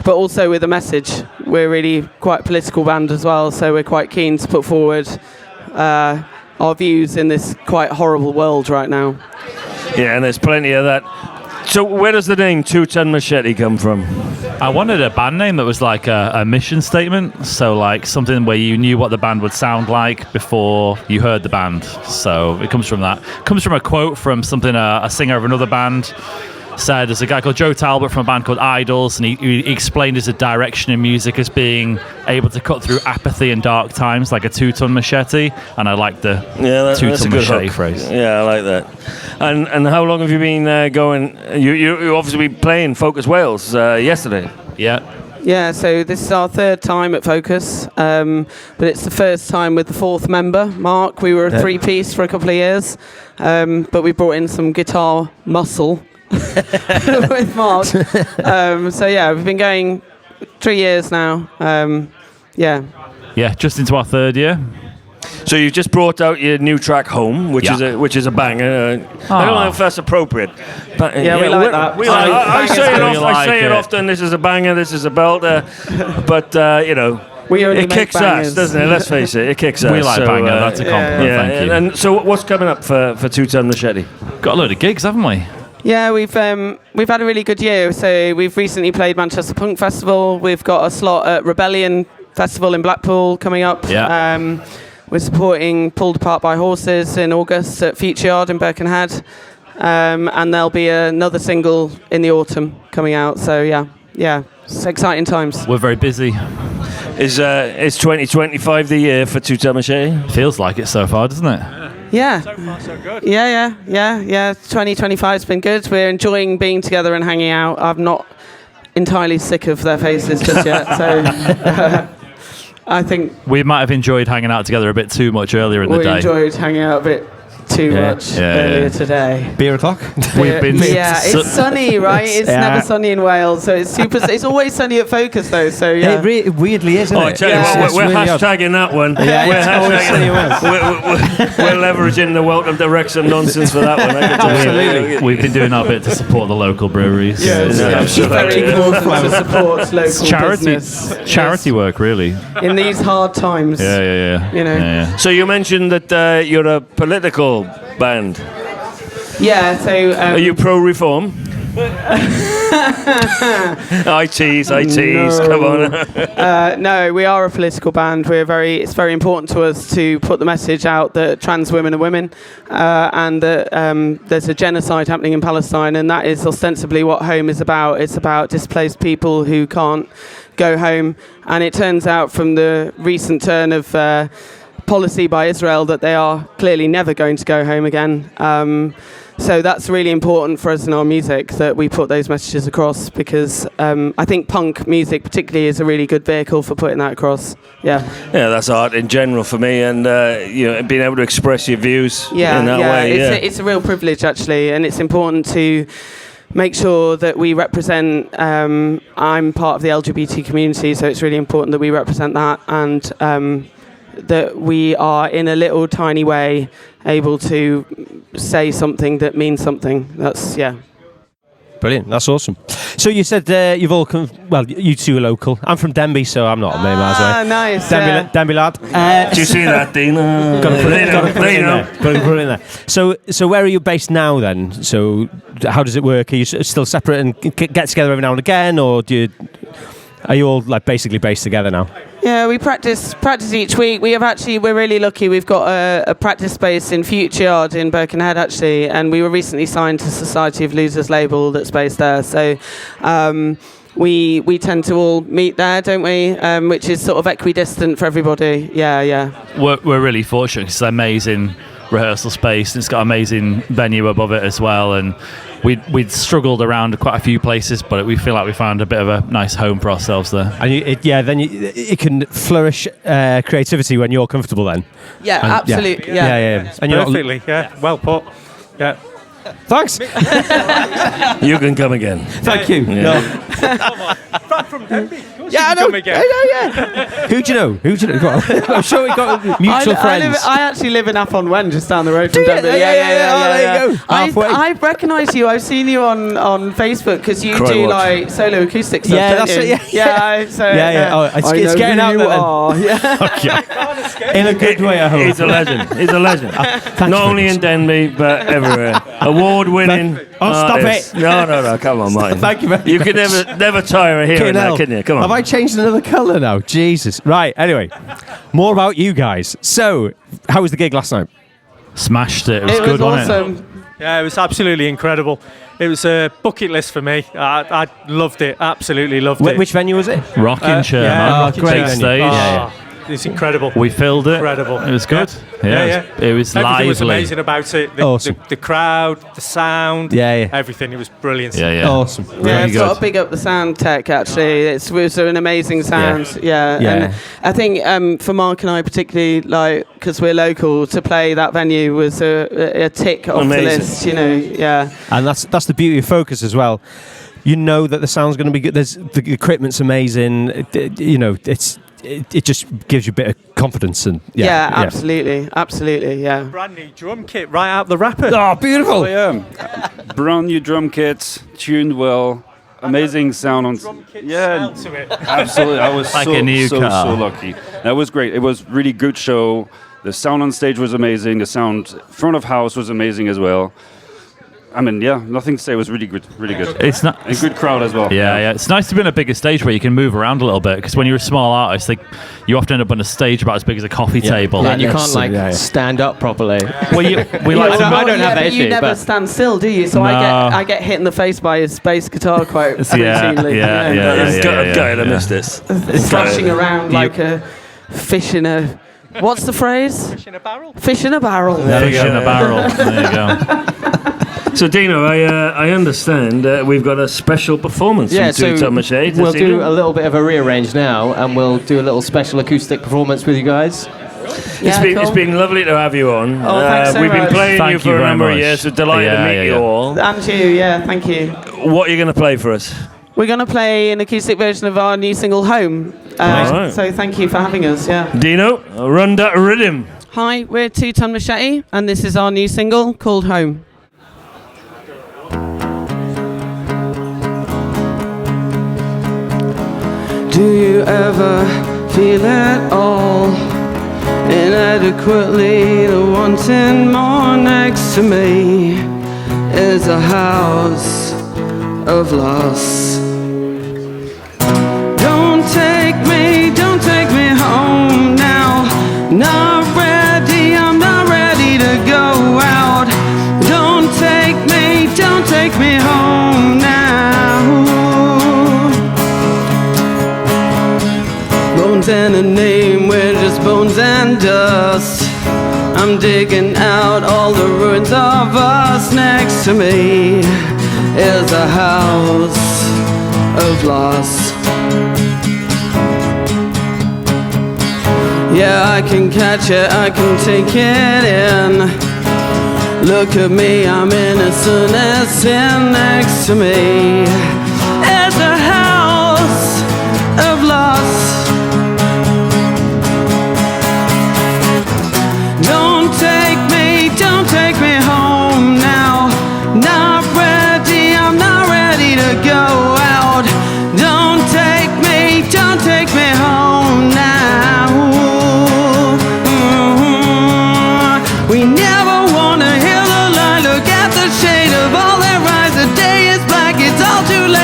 but also with a message. We're really quite a political band as well, so we're quite keen to put forward our views in this quite horrible world right now. Yeah, and there's plenty of that. So where does the name Teethin Machete come from? I wanted a band name that was like a mission statement, so like something where you knew what the band would sound like before you heard the band. So it comes from that. It comes from a quote from something a singer of another band said. There's a guy called Joe Talbot from a band called Idols, and he explained as a direction in music as being able to cut through apathy in dark times like a 2-ton machete, and I like the 2-ton machete phrase. Yeah, I like that. And how long have you been going? You obviously been playing Focus Wales yesterday. Yeah. Yeah, so this is our 3rd time at Focus, but it's the first time with the 4th member, Mark. We were a 3-piece for a couple of years, but we brought in some guitar muscle with Mark. So yeah, we've been going 3 years now. Yeah, just into our 3rd year. So you've just brought out your new track Home, which is a banger. I don't know if that's appropriate, but we like that. I say it often. This is a banger. This is a belter. But you know, it kicks ass, doesn't it? Let's face it, it kicks ass. We like banger. That's a compliment. Thank you. And so, what's coming up for 2-Ton Machete? Got a load of gigs, haven't we? Yeah, we've had a really good year. So we've recently played Manchester Punk Festival. We've got a slot at Rebellion Festival in Blackpool coming up. Yeah. We're supporting Pulled Apart by Horses in August at Future Yard in Birkenhead. And there'll be another single in the autumn coming out. So yeah, it's exciting times. We're very busy. Is 2025 the year for 2-Ton Machete? Feels like it so far, doesn't it? Yeah. So far, so good. Yeah. 2025's been good. We're enjoying being together and hanging out. I'm not entirely sick of their faces just yet, so I think we might have enjoyed hanging out together a bit too much earlier in the day. We enjoyed hanging out a bit too much earlier today. Beer o'clock? We've been it's sunny, right? It's never sunny in Wales, so it's super. It's always sunny at Focus, though. So yeah, it weirdly is. I tell you what, we're really hashtagging that one. We're leveraging the welcome to Wrexham nonsense for that one. Absolutely, we've been doing our bit to support the local breweries. It's very important to support local business. Charity work, really. In these hard times. Yeah. You know. Yeah. So you mentioned that you're a political band. Yeah, so... are you pro-reform? I tease, come on. No, we are a political band. It's very important to us to put the message out that trans women are women, and that there's a genocide happening in Palestine, and that is ostensibly what Home is about. It's about displaced people who can't go home, and it turns out from the recent turn of policy by Israel that they are clearly never going to go home again. So that's really important for us in our music, that we put those messages across, because I think punk music particularly is a really good vehicle for putting that across. Yeah, that's art in general for me, and being able to express your views in that way. It's a real privilege, actually, and it's important to make sure that we represent. I'm part of the LGBT community, so it's really important that we represent that, and that we are in a little tiny way able to say something that means something. Brilliant, that's awesome. So you said you've all come, well, you two are local. I'm from Denby, so I'm not a million miles away. Nice. Denby lad. Do you see that, Dean? Got to put it in there. So where are you based now then? So how does it work? Are you still separate and get together every now and again, or are you all like basically based together now? Yeah, we practice each week. We're really lucky. We've got a practice space in Future Yard in Birkenhead, actually, and we were recently signed to Society of Losers label that's based there. So we tend to all meet there, don't we? Which is sort of equidistant for everybody. Yeah. We're really fortunate. It's amazing rehearsal space. And it's got an amazing venue above it as well. And we'd struggled around quite a few places, but we feel like we found a bit of a nice home for ourselves there. And it can flourish creativity when you're comfortable then. Yeah, And- absolutely. Yeah. And you're not- Perfectly, well put. Yeah. Thanks. You can come again. Thank you. Yeah. No. From Denby. Yeah, I know. Come again. Who do you know? Go on. I'm sure we've got mutual friends. I actually live in Upon-Wen, just down the road from Denby. Yeah. There you go. Halfway. I recognise you. I've seen you on Facebook because you Cry do watch. like solo acoustic stuff. Yeah, don't that's you? it, yeah. Yeah. Oh, it's getting out there then. Yeah. In a good way, I hope. He's a legend. He's a legend. Thank Not you only very in Denby, but everywhere. Award-winning. Oh, stop artist. it. No. Come on, Martin. Thank you very You much. could never tire of hearing that, can you? Come on. Have I changed another colour now? Jesus. Right, anyway. More about you guys. So, how was the gig last night? Smashed it. It was It good, was wasn't it? awesome. Yeah, it was absolutely incredible. It was a bucket list for me. I loved it. Absolutely loved it. Which venue was it? Rockingham, yeah, man. great Big venue. stage. Yeah. It's incredible. We filled it. Incredible. It was good. Yeah. It was Everything lively. was amazing about it. Awesome. The crowd, the sound, Yeah. everything. It was brilliant. Yeah. Awesome. Yeah, Really it's got good. to big up the sound tech actually. It was an amazing sound. Yeah. Yeah. And I think for Mark and I particularly, like, because we're local, to play that venue was a tick off Amazing. the list. You know, yeah. And that's the beauty of Focus as well. You know that the sound's going to be good. The equipment's amazing. It just gives you a bit of confidence and Yeah, absolutely, yeah. Brand new drum kit right out the wrapper. Oh, beautiful! Oh, yeah. Brand new drum kits, tuned well, amazing sound on. Yeah, To it. absolutely. I was Like so a new car. so lucky. That was great. It was really good show. The sound on stage was amazing. The sound front of house was amazing as well. I mean, yeah, nothing to say. It was really good, really good. It's not. A good crowd as well. Yeah. It's nice to be on a bigger stage where you can move around a little bit, because when you're a small artist, like, you often end up on a stage about as big as a coffee table. And you can't Yeah. stand up properly. Well, we like to. I don't have that but you issue, never but- stand still, do you? So No. I get hit in the face by his bass guitar quite routinely. I've got to miss this. Thrashing around like a fish in a. What's the phrase? Fish in a barrel. Fish in a barrel. Fish in a barrel. There you go. So, Dino, I understand we've got a special performance from Teethin Machete. we'll do a little bit of a rearrange now, and we'll do a little special acoustic performance with you guys. It's been lovely to have you on. Oh, thanks so we've been much. playing Thank you you for a very number of much. years, so delighted to meet you all. And you, yeah, thank you. What are you going to play for us? We're going to play an acoustic version of our new single, Home. Alright. So thank you for having us, yeah. Dino, run that rhythm. Hi, we're Teethin Machete, and this is our new single called Home. Do you ever feel at all inadequately wanting more? Next to me is a house of loss. Don't take me home now. Not ready, I'm not ready to go out. Don't take me home now. Bones and a name, we're just bones and dust. I'm digging out all the ruins of us. Next to me is a house of loss. Yeah, I can catch it, I can take it in. Look at me, I'm innocent as sin. Next to me is a house of loss. Don't take me home now. Not ready, I'm not ready to go out. Don't take me home now. We never wanna hear the lie. Look at the shade of all their eyes. The day is black, it's all too late.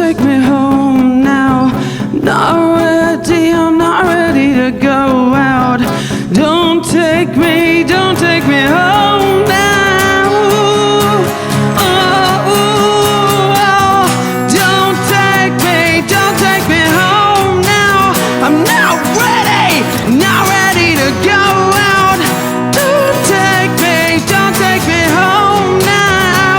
take me home now. I'm not ready to go out. Don't take me home now. Don't take me home now. I'm not ready to go out. Don't take me home now.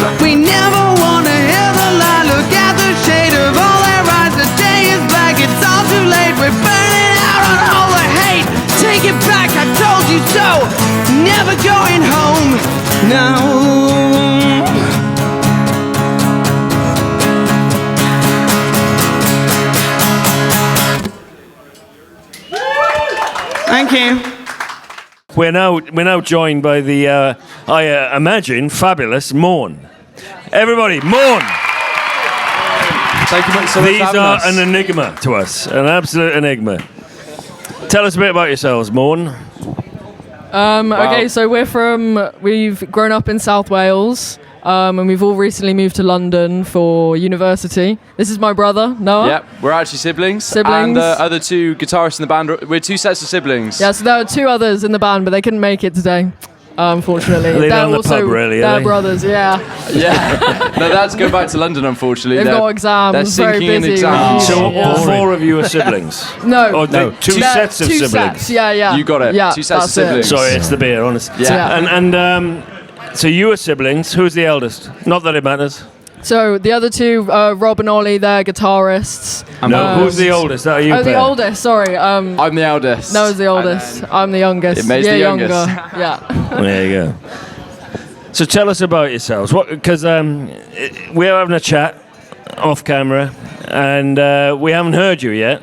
But we never wanna hear the lie. Look at the shade of all their eyes. The day is black, it's all too late. We're burning out on all the hate. Take it back, I told you so. Never going home now. Thank you. We're now joined by the, I imagine, fabulous MORN. Everybody, MORN! Thank you so much for These having are us. an enigma to us, an absolute enigma. Tell us a bit about yourselves, MORN. Okay, so we've grown up in South Wales, and we've all recently moved to London for university. This is my brother, Noah. Yep, we're actually siblings. Siblings. And the other two guitarists in the band, we're two sets of siblings. Yeah, so there were two others in the band, but they couldn't make it today, unfortunately. Are they down the pub, really, are They're they? brothers, yeah. Yeah. No, that's go back to London, unfortunately. They've got exams, They're very sinking in busy. exams. So Yeah. all four of you are siblings? No. Or No. two They're sets of two siblings? sets, yeah. You got it. Yeah, Two sets of that's it. siblings. Sorry, it's the beer, honest. Yeah. And so you are siblings. Who's the eldest? Not that it matters. So the other two, Rob and Ollie, they're guitarists. No, who's the oldest? That are you? Oh, the pair? oldest, sorry. I'm the eldest. Noah's the oldest. I'm the youngest. It makes Year the youngest. younger. Yeah. There you go. So tell us about yourselves. Because we're having a chat off camera, and we haven't heard you yet.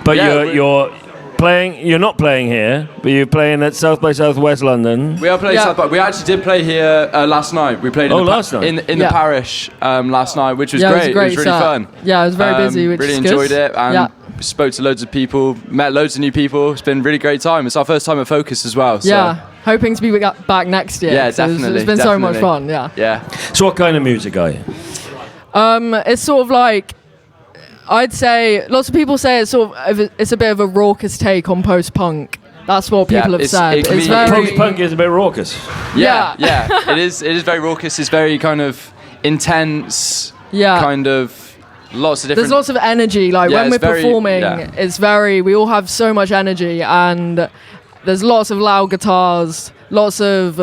But Yeah, you're playing. You're not playing here, but you're playing at South by Southwest London. We are playing South by. We actually did play here last night. We played last night? in the parish last night, which was Yeah, great. It was really set. fun. Yeah, it was very busy, which really is enjoyed good. it and Yeah. spoke to loads of people, met loads of new people. It's been a really great time. It's our first time at Focus as well. So. Yeah, hoping to be back next year. Yeah, So definitely. It's been so much definitely. fun, yeah. Yeah. So what kind of music are you? It's sort of like, I'd say, lots of people say it's it's a bit of a raucous take on post-punk. That's what people have said. It's very Post-punk is a bit raucous. Yeah. It is very raucous. It's very kind of intense. Yeah. Kind of lots of different. There's lots of energy. Like Yeah, when we're it's very- performing, yeah. it's very. We all have so much energy, and there's lots of loud guitars, lots of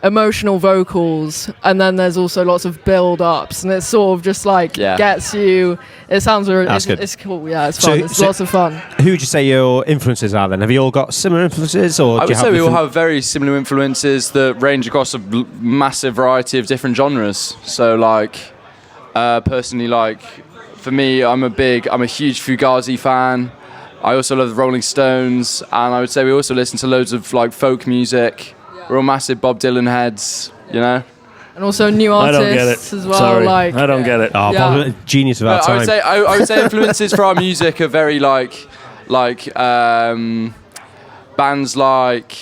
emotional vocals, and then there's also lots of build-ups, and it's sort of just like gets you. It sounds really. That's good. It's cool. Yeah, it's fun. It's lots of fun. Who would you say your influences are then? Have you all got similar influences, or I do you would say we all different- have very similar influences that range across a massive variety of different genres. So, like, personally, like, for me, I'm a huge Fugazi fan. I also love the Rolling Stones, and I would say we also listen to loads of like folk music. We're all massive Bob Dylan heads, you know. And also new I artists don't get it. as well. Sorry, like I don't get it. Oh, Yeah. Bob, genius of our I time. would say influences for our music are very like bands like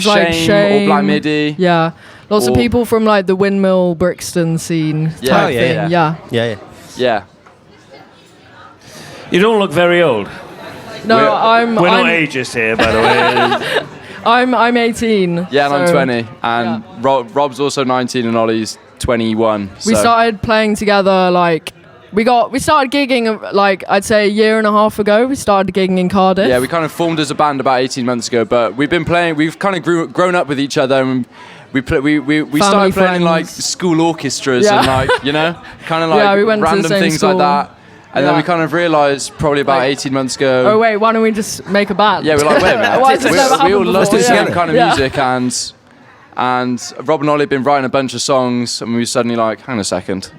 Shame or Black Midi. Yeah, lots of Or- people from like the Windmill Brixton scene Yeah. type Oh, yeah, thing. yeah. Yeah. Yeah. You don't look very old. No, We're not I'm ageist here, by the way. I'm 18. Yeah, and I'm so 20, and Rob's also 19, and Ollie's 21. We so- started playing together like we started gigging like I'd say a year and a half ago. We started gigging in Cardiff. Yeah, we kind of formed as a band about 18 months ago, but we've been playing. We've kind of grown up with each other, and we started playing in like school orchestras Yeah. and like kind of like Yeah, we went to the random same things school. like that. And then Yeah. we kind of realised probably about 18 months ago. Oh wait, why don't we just make a band? Yeah, we're like, wait a minute. Why has this never we all happened love before? the Yeah. same kind of Yeah. music, and Rob and Ollie have been writing a bunch of songs, and we were suddenly like, hang on a second,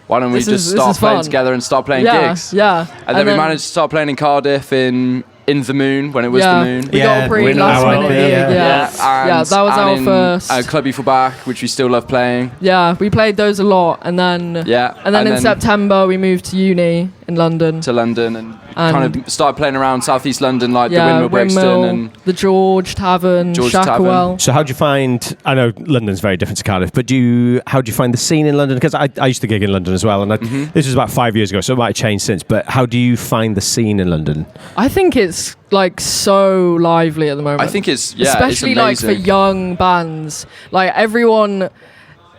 why don't we This just is start playing fun. together and start playing Yeah, gigs? yeah. And then we managed to start playing in Cardiff in the Moon when it was Yeah, the Moon. we got a pretty last minute gig. Yeah, and, that was and our in, first. Club Back, which we still love playing. Yeah, we played those a lot, and then Yeah, and then in September we moved to uni in London. To London and kind of started playing around Southeast London, like the Windmill, Brixton, and the George Tavern, Shackwell. So how do you find? I know London's very different to Cardiff, but how do you find the scene in London? Because I used to gig in London as well, and this was about 5 years ago, so it might have changed since. But how do you find the scene in London? I think it's like so lively at the moment. I think it's especially it's like for young bands, like everyone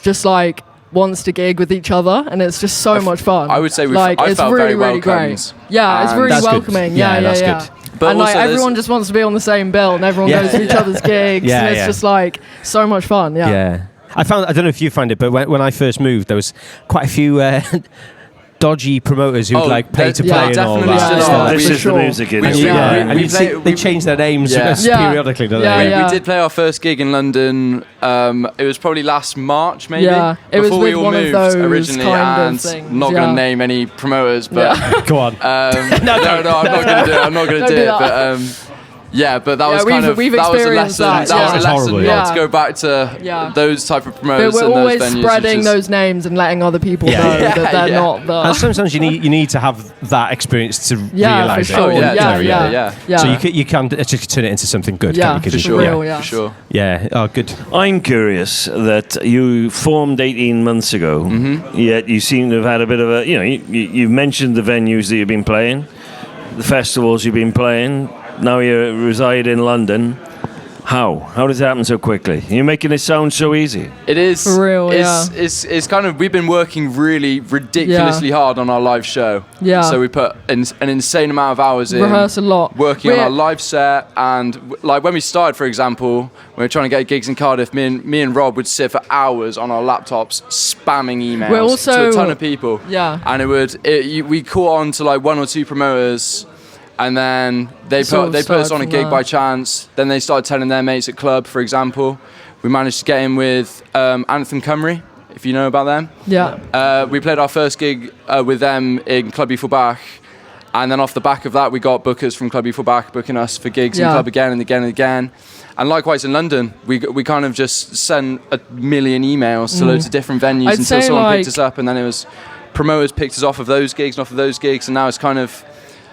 just like wants to gig with each other, and it's just so much fun. I would say like I it's felt really very really great. welcomed. Yeah, it's really welcoming. Good. Yeah, that's yeah. good. But and like also everyone just wants to be on the same bill, and everyone goes to each other's gigs, and it's just like so much fun. Yeah. I don't know if you find it, but when I first moved, there was quite a few dodgy promoters who'd like pay to play and all that. This is the music industry. And they change their names periodically, don't they? We did play our first gig in London. It was probably last March, maybe. Yeah, it was before with we all one moved of those originally, kind of and things, not going to name any promoters, but go on. No, I'm not going to do it. I'm not going to do it. But but that was kind of that was a lesson. That was a lesson not to go back to those type of promoters. But we're and always those venues, spreading those names and letting other people know that they're not the. And sometimes you need to have that experience to realise for sure. it. So you can just turn it into something good. Yeah, can't you? for sure. Yeah. Oh, good. I'm curious that you formed 18 months ago, yet you seem to have had a bit of a. You've mentioned the venues that you've been playing, the festivals you've been playing. Now you reside in London. How does it happen so quickly? You're making it sound so easy. It is. For real, It's kind of, we've been working really ridiculously hard on our live show. Yeah. So we put an insane amount of hours in. Rehearse a lot. Working on our live set, and like when we started, for example, when we were trying to get gigs in Cardiff, me and Rob would sit for hours on our laptops spamming emails to a ton of people. Yeah. And we caught on to like one or two promoters. And then they put us on a gig by chance. Then they started telling their mates at club, for example. We managed to get in with Anthem Cymru, if you know about them. Yeah. We played our first gig with them in Club Forbach. And then off the back of that, we got bookers from Club Forbach booking us for gigs in club again and again and again. And likewise in London, we kind of just sent a million emails to loads of different venues until someone picked us up. And then it was promoters picked us off of those gigs and off of those gigs. And now it's kind of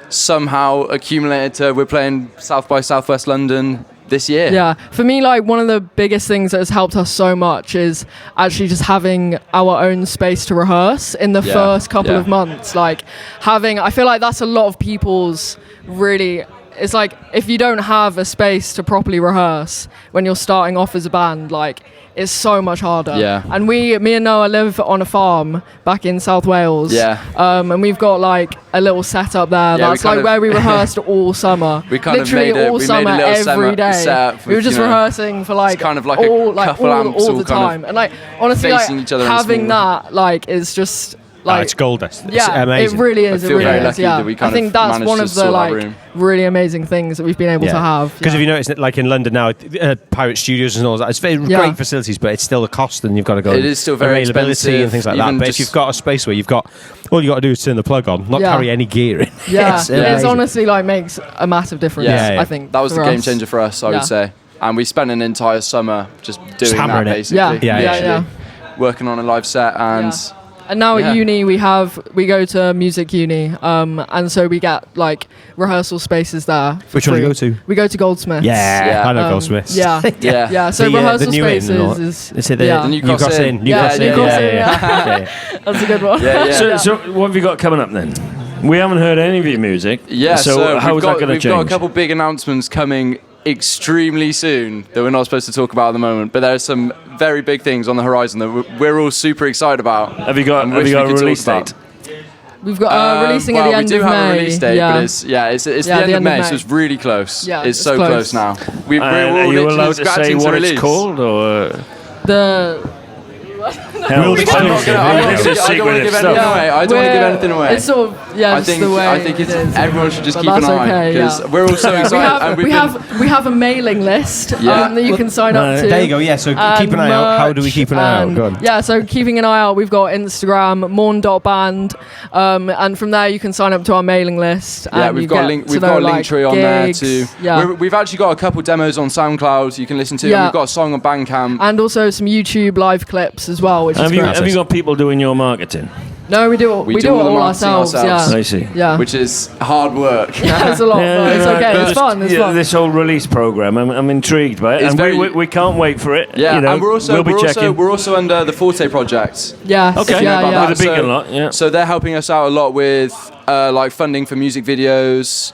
somehow accumulated to we're playing South by Southwest London this year. Yeah, for me, like one of the biggest things that has helped us so much is actually just having our own space to rehearse in the first couple of months. Like I feel like that's a lot of people's really. It's like if you don't have a space to properly rehearse when you're starting off as a band, like it's so much harder. Yeah. And me and Noah live on a farm back in South Wales. Yeah. And we've got like a little setup there. Yeah, that's like where we rehearsed all summer. We kind literally of made all summer, every day. Set We were just rehearsing for like kind of like all kind the time. of And like honestly, facing like each other having that like is just. Like, it's gold dust. It's yeah, amazing. it really is. I feel very lucky yeah. that we kind I think of that's managed one to of the sort that like room. really amazing things that we've been able to have. Because if you notice, like in London now, Pirate Studios and all that, it's very great facilities, but it's still a cost, and you've got to go. It is still very availability expensive, and things like that. But if you've got a space where you've got all you got to do is turn the plug on, not carry any gear in. Yeah, it's it's honestly like makes a massive difference. Yeah. I think that was the for game us. changer for us. I would say, and we spent an entire summer just doing that hammering it. basically. Yeah. Working on a live set and. Yeah. And now at uni we go to music uni, and so we get like rehearsal spaces there. Which one do you go to? We go to Goldsmiths. Yeah. I know Goldsmiths. Yeah. So the rehearsal new spaces is it the Newcross Inn? Yeah. That's a good one. So what have you got coming up then? We haven't heard any of your music. Yeah. So how is that going to change? We've got a couple big announcements coming extremely soon that we're not supposed to talk about at the moment, but there are some very big things on the horizon that we're all super excited about. Have you got a release date? We've got releasing at the end of May. We do have a release date, but it's the end of May, so it's really close. Yeah, it's so close now. We're all are you allowed to say scratching what release. it's called, or I don't want to give anything away. It's sort of I think everyone should just keep an eye because we're all so excited. We have a mailing list that you can sign up to. There you go. Yeah. So keep an eye out. How do we keep an eye out? Go on. Yeah. So keeping an eye out. We've got Instagram MORN.band, and from there you can sign up to our mailing list. Yeah, we've got a Linktree on there too. Yeah. We've actually got a couple demos on SoundCloud you can listen to. Yeah. We've got a song on Bandcamp and also some YouTube live clips as well. Which have you got people doing your marketing? No, we do it all the all marketing ourselves. Yeah. I see. Yeah. Which is hard work. Yeah, it's a lot, but it's okay. It's fun. It's fun. This whole release program, I'm intrigued by it, It's and we can't wait for it. Yeah, you know, and we're also under the Forte project. Yeah. Okay. Yeah. With a beacon lot. Yeah. So they're helping us out a lot with like funding for music videos,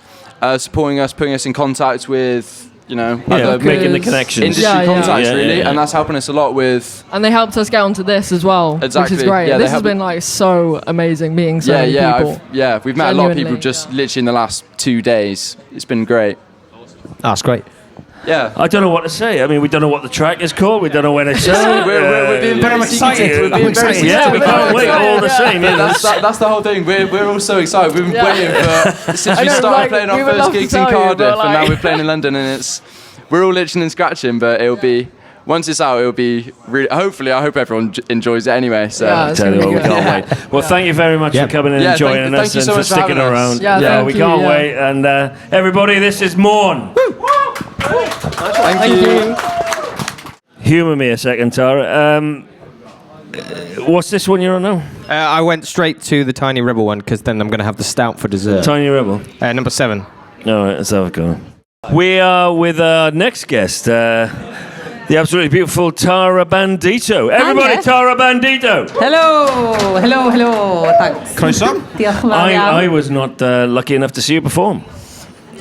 supporting us, putting us in contact with other making the connections, industry contacts, really, and that's helping us a lot with. And they helped us get onto this as well, Exactly. which is great. Yeah, this has been like so amazing meeting so many people. We've met a lot of people Genuinely. just literally in the last 2 days. It's been great. That's great. Yeah. I don't know what to say. I mean, we don't know what the track is called. We don't know when it's out. We're being very excited. We're being very Yeah, we can't wait all the same. Yeah, that's the whole thing. We're all so excited. We've been waiting for since we started playing our first gigs in Cardiff, and now we're playing in London, and we're all itching and scratching. But it'll be once it's out, it'll be really. Hopefully, I hope everyone enjoys it anyway. So tell you what, we can't wait. Well, thank you very much for coming and joining us and for sticking around. Yeah, we can't wait. And everybody, this is MORN. Thank you. Humour me a second, Tara. What's this one you're on now? I went straight to the Tiny Rebel one because then I'm going to have the stout for dessert. Tiny Rebel. Number 7. All right, let's have a go. We are with our next guest, the absolutely beautiful Tara Bandito. Everybody, Hi, Tara Bandito. Hello. Thanks. Croissant. I was not lucky enough to see you perform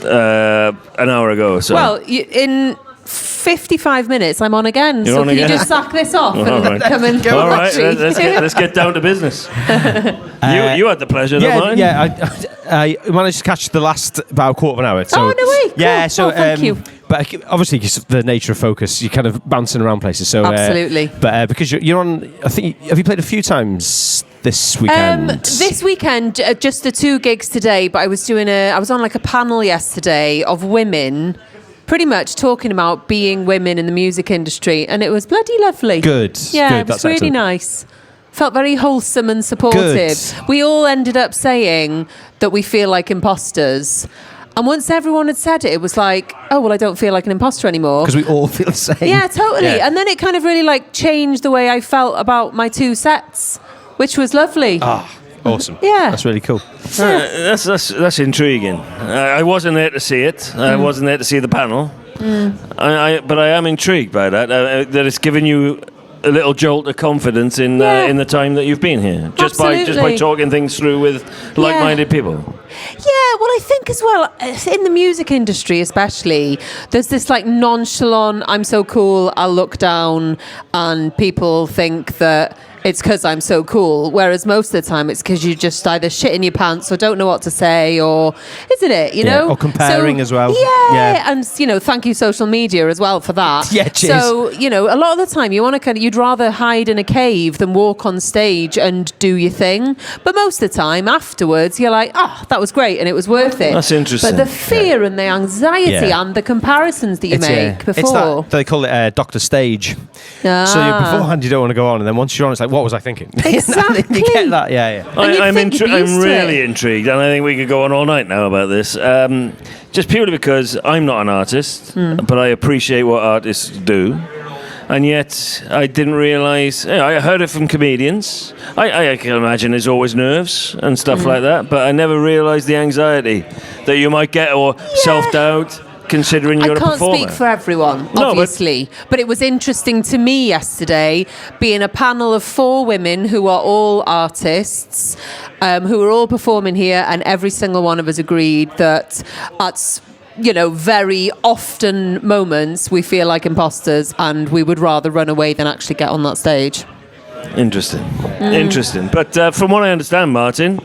an hour ago. So. Well, in 55 minutes, I'm on again. You're so on can again? you just sack this off and All right. come and go? All right, let's get down to business. You had the pleasure, don't mind? Yeah, I managed to catch the last about a quarter of an hour. So, Oh, no way. Cool. Yeah, so Thank you. But obviously, because of the nature of focus, you're kind of bouncing around places. So Absolutely. But because you're on, I think have you played a few times this weekend? This weekend, just the 2 gigs today. But I was on like a panel yesterday of women, pretty much talking about being women in the music industry, and it was bloody lovely. Good. Yeah, Good. it was That's really excellent. nice. Felt very wholesome and supportive. Good. We all ended up saying that we feel like imposters. And once everyone had said it, it was like, oh, well, I don't feel like an imposter anymore. Because we all feel the same. Yeah, totally. Yeah. And then it kind of really like changed the way I felt about my 2 sets, which was lovely. Awesome. Yeah. That's really cool. That's intriguing. I wasn't there to see it. I wasn't there to see the panel. But I am intrigued by that. That it's given you a little jolt of confidence in the time that you've been here, just by talking things through with like-minded people. Yeah, well, I think as well, in the music industry especially, there's this like nonchalant, I'm so cool, I'll look down, and people think that it's because I'm so cool, whereas most of the time it's because you just either shit in your pants or don't know what to say, or isn't it, you know? Or comparing as well. Yeah, and thank you social media as well for that. Yeah, cheers. So, a lot of the time you want to you'd rather hide in a cave than walk on stage and do your thing. But most of the time afterwards you're like, that was great and it was worth it. That's interesting. But the fear and the anxiety and the comparisons that you make before. It's that, they call it Dr. Stage. So beforehand you don't want to go on, and then once you're on, it's like, what was I thinking? Exactly. You get that, yeah. I'm really intrigued, and I think we could go on all night now about this. Just purely because I'm not an artist, but I appreciate what artists do. And yet, I didn't realise. I heard it from comedians. I can imagine there's always nerves and stuff like that, but I never realised the anxiety that you might get, or self-doubt, considering you're a performer. I can't speak for everyone, obviously, but it was interesting to me yesterday, being a panel of 4 women who are all artists, who are all performing here, and every single one of us agreed that at very often moments we feel like imposters and we would rather run away than actually get on that stage. Interesting. But from what I understand, Martin,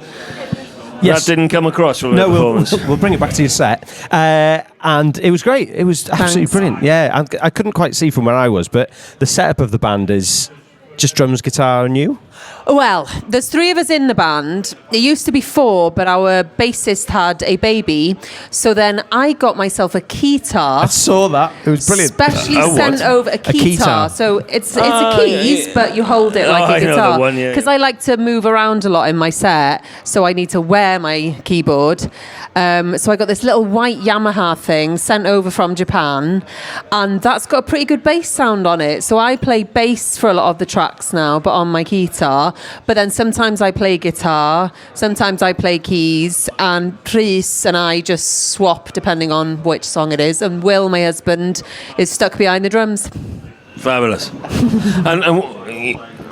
that didn't come across from the performance. We'll bring it back to your set. And it was great. It was absolutely brilliant. Yeah, and I couldn't quite see from where I was, but the setup of the band is just drums, guitar, and you? Well, there's 3 of us in the band. It used to be 4, but our bassist had a baby. So then I got myself a keytar. I saw that. It was brilliant. Specially sent over a keytar. So it's a keys, but you hold it like a guitar. Because I like to move around a lot in my set, so I need to wear my keyboard. So I got this little white Yamaha thing sent over from Japan, and that's got a pretty good bass sound on it. So I play bass for a lot of the tracks now, but on my keytar. guitar, but then sometimes I play guitar, sometimes I play keys, and Rhys and I just swap depending on which song it is. And Will, my husband, is stuck behind the drums. Fabulous. and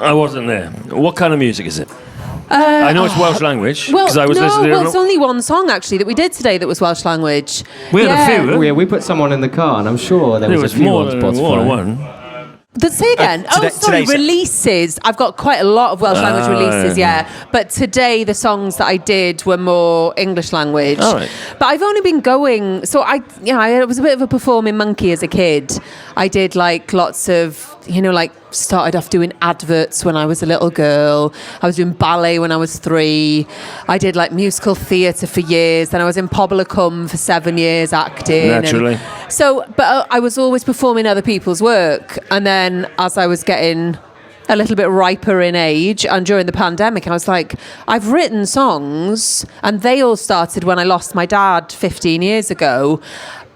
I wasn't there. What kind of music is it? I know it's Welsh language because I was listening. Well, it's only one song actually that we did today that was Welsh language. We had a few. Yeah, we put someone in the car, and I'm sure there was a few more on than Spotify. one. Say again. Releases. I've got quite a lot of Welsh language releases, yeah. But today the songs that I did were more English language. All right. But I've only been going. So I was a bit of a performing monkey as a kid. I did like lots of, started off doing adverts when I was a little girl. I was doing ballet when I was 3. I did like musical theatre for years. Then I was in Poblacum for 7 years acting. Naturally. But I was always performing other people's work. And then as I was getting a little bit riper in age and during the pandemic, I was like, I've written songs and they all started when I lost my dad 15 years ago.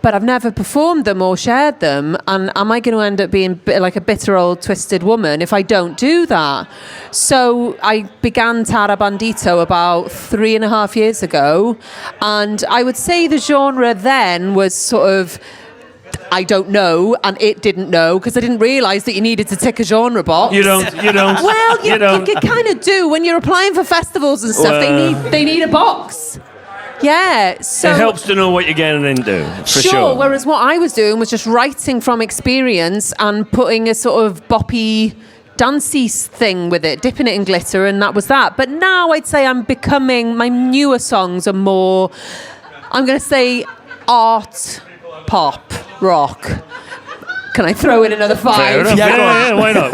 But I've never performed them or shared them. And am I going to end up being like a bitter old twisted woman if I don't do that? So I began Tara Bandito about 3.5 years ago. And I would say the genre then was sort of, I don't know, and it didn't know, because I didn't realise that you needed to tick a genre box. You don't. Well, you kind of do. When you're applying for festivals and stuff, they need a box. Yeah, so it helps to know what you're getting into, for sure. Whereas what I was doing was just writing from experience and putting a sort of boppy, dancey thing with it, dipping it in glitter, and that was that. But now I'd say my newer songs are more, I'm going to say, art, pop, rock. Can I throw in another 5? Yeah, why not?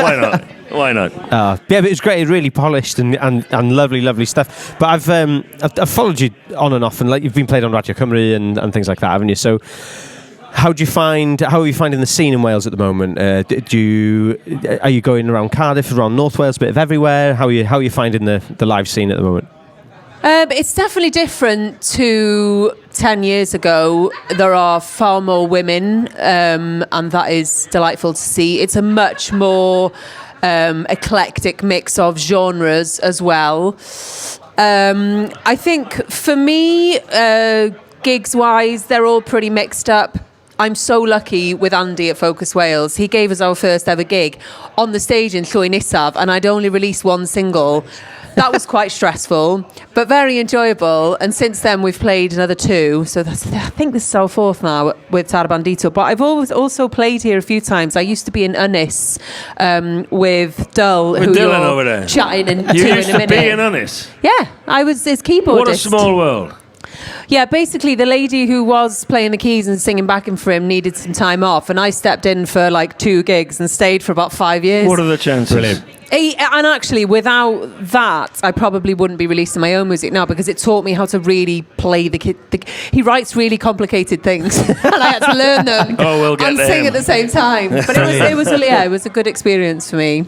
Why not? Yeah, but it was great. Really polished and lovely stuff. But I've followed you on and off, and like you've been played on Radio Cymru and things like that, haven't you? So how are you finding the scene in Wales at the moment? Are you going around Cardiff, around North Wales, a bit of everywhere? How are you finding the live scene at the moment? It's definitely different to 10 years ago. There are far more women, and that is delightful to see. It's a much more eclectic mix of genres as well. I think for me, gigs-wise, they're all pretty mixed up. I'm so lucky with Andy at Focus Wales. He gave us our first ever gig on the stage in Llwy Nisaf, and I'd only released one single. That was quite stressful, but very enjoyable. And since then, we've played another 2. So I think this is our 4th now with Tara Bandito. But I've always also played here a few times. I used to be in Ynys with Dull, who Dylan you're over there. Chatting to in a minute. You used to be in Ynys? Yeah, I was his keyboardist. What a small world. Yeah, basically the lady who was playing the keys and singing backing for him needed some time off, and I stepped in for like 2 gigs and stayed for about 5 years. What are the chances? Brilliant. And actually, without that, I probably wouldn't be releasing my own music now, because it taught me how to really play he writes really complicated things, and I had to learn them and sing at the same time. But it was a good experience for me.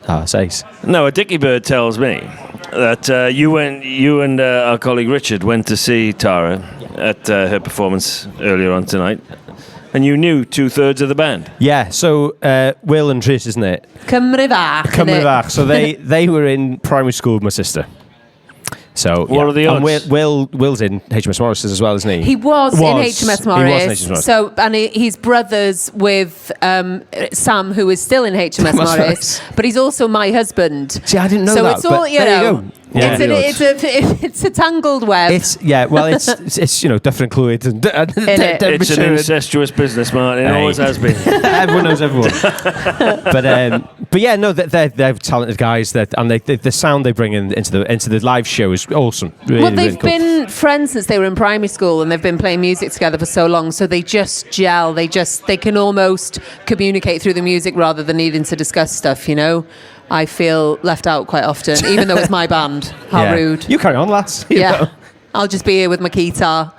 It's ace. No, a Dickie Bird tells me that you and our colleague Richard went to see Tara at her performance earlier on tonight, and you knew 2/3 of the band. Yeah, so Will and Rhys, isn't it? Cymru Fach. Cymru Fach. So they were in primary school with my sister. So what are the odds? And Will's in HMS Morris as well, isn't he? He was in HMS Morris. He was in HMS Morris. So, and he's brothers with Sam, who is still in HMS Morris, but he's also my husband. See, I didn't know so that. So it's all, you know. Yeah. It's a tangled web. It's different fluid and it's an incestuous business, Martin. It always has been. Everyone knows everyone. but yeah, no, they're talented guys. And the sound they bring into the live show is awesome. Really, they've really cool. been friends since they were in primary school, and they've been playing music together for so long. So they just gel. They can almost communicate through the music rather than needing to discuss stuff. You know. I feel left out quite often, even though it's my band. How rude. You carry on, lads. Yeah. I'll just be here with my guitar.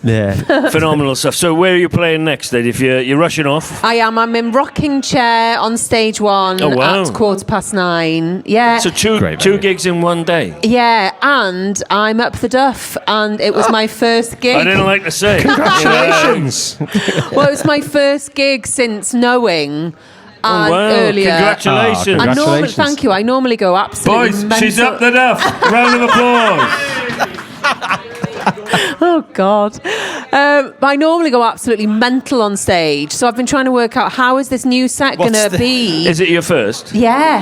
Yeah. Phenomenal stuff. So where are you playing next then? If you're rushing off? I am. I'm in rocking chair on stage 1 at 9:15. Yeah. So two gigs in one day? Yeah, and I'm up the duff, and it was my first gig. I didn't like to say. Congratulations. Well, it was my first gig since knowing. earlier. Congratulations. Thank you. I normally go absolutely Boys, mental. she's up the duff. Round of applause. Oh, God. I normally go absolutely mental on stage, so I've been trying to work out how is this new set going to be. Is it your first? Yeah.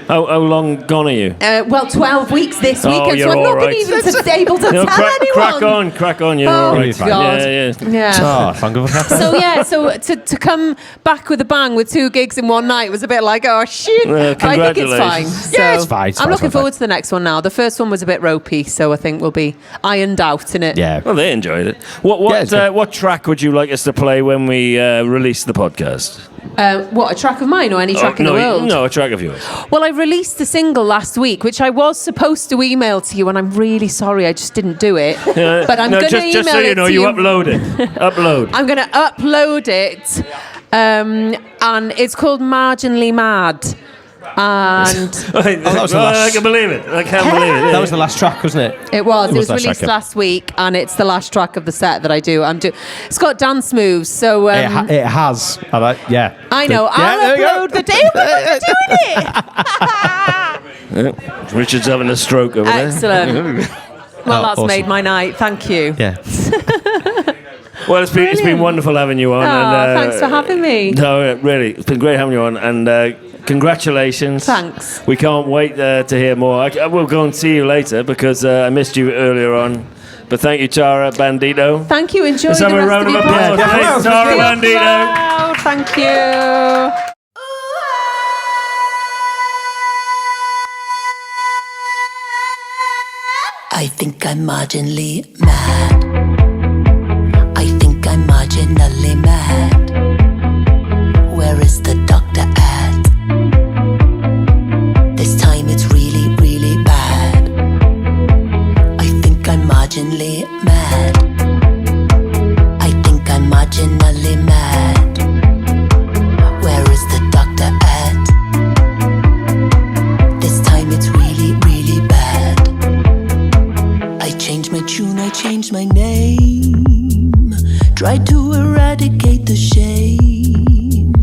How long gone are you? Well, 12 weeks this weekend, you're so I've not all been right. even able to tell anyone. Crack on, you're Oh, all right. God. Yeah. So to come back with a bang with 2 gigs in one night was a bit like, oh, shit. But I think it's fine. Yeah, it's fine. I'm looking forward to the next one now. The first one was a bit ropey, so I think we'll be ironed out in it. Yeah. Well, they enjoyed it. What track would you like us to play when we release the podcast? What, a track of mine or any track in the world? No, a track of yours. Well, I released a single last week, which I was supposed to email to you, and I'm really sorry I just didn't do it. But I'm going to email just so you it know, to you upload it. Upload. I'm going to upload it, and it's called Marginally Mad. And that was the last. I can believe it. I can't believe it. That was the last track, wasn't it? It was last released track, last week, and it's the last track of the set that I do. It's got dance moves, so it has. Yeah. I know. I'll upload the day we're doing it. Richard's having a stroke over Excellent. there. Well, that's awesome. made my night. Thank you. Yeah. Well, it's been wonderful having you on. Thanks for having me. No, really, it's been great having you on, and congratulations. Thanks. We can't wait to hear more. I will go and see you later because I missed you earlier on. But thank you, Tara Bandito. Thank you. Enjoy Let's the have a rest round of of your applause. podcast. Thanks, Tara Feel Bandito. proud. Thank you. I think I'm marginally mad. I think I'm marginally mad. Where is the doctor at? This time it's really, really bad. I think I'm marginally mad. I think I'm marginally mad. Where is the doctor at? This time it's really, really bad. I changed my tune, I changed my name. Tried to eradicate the shame.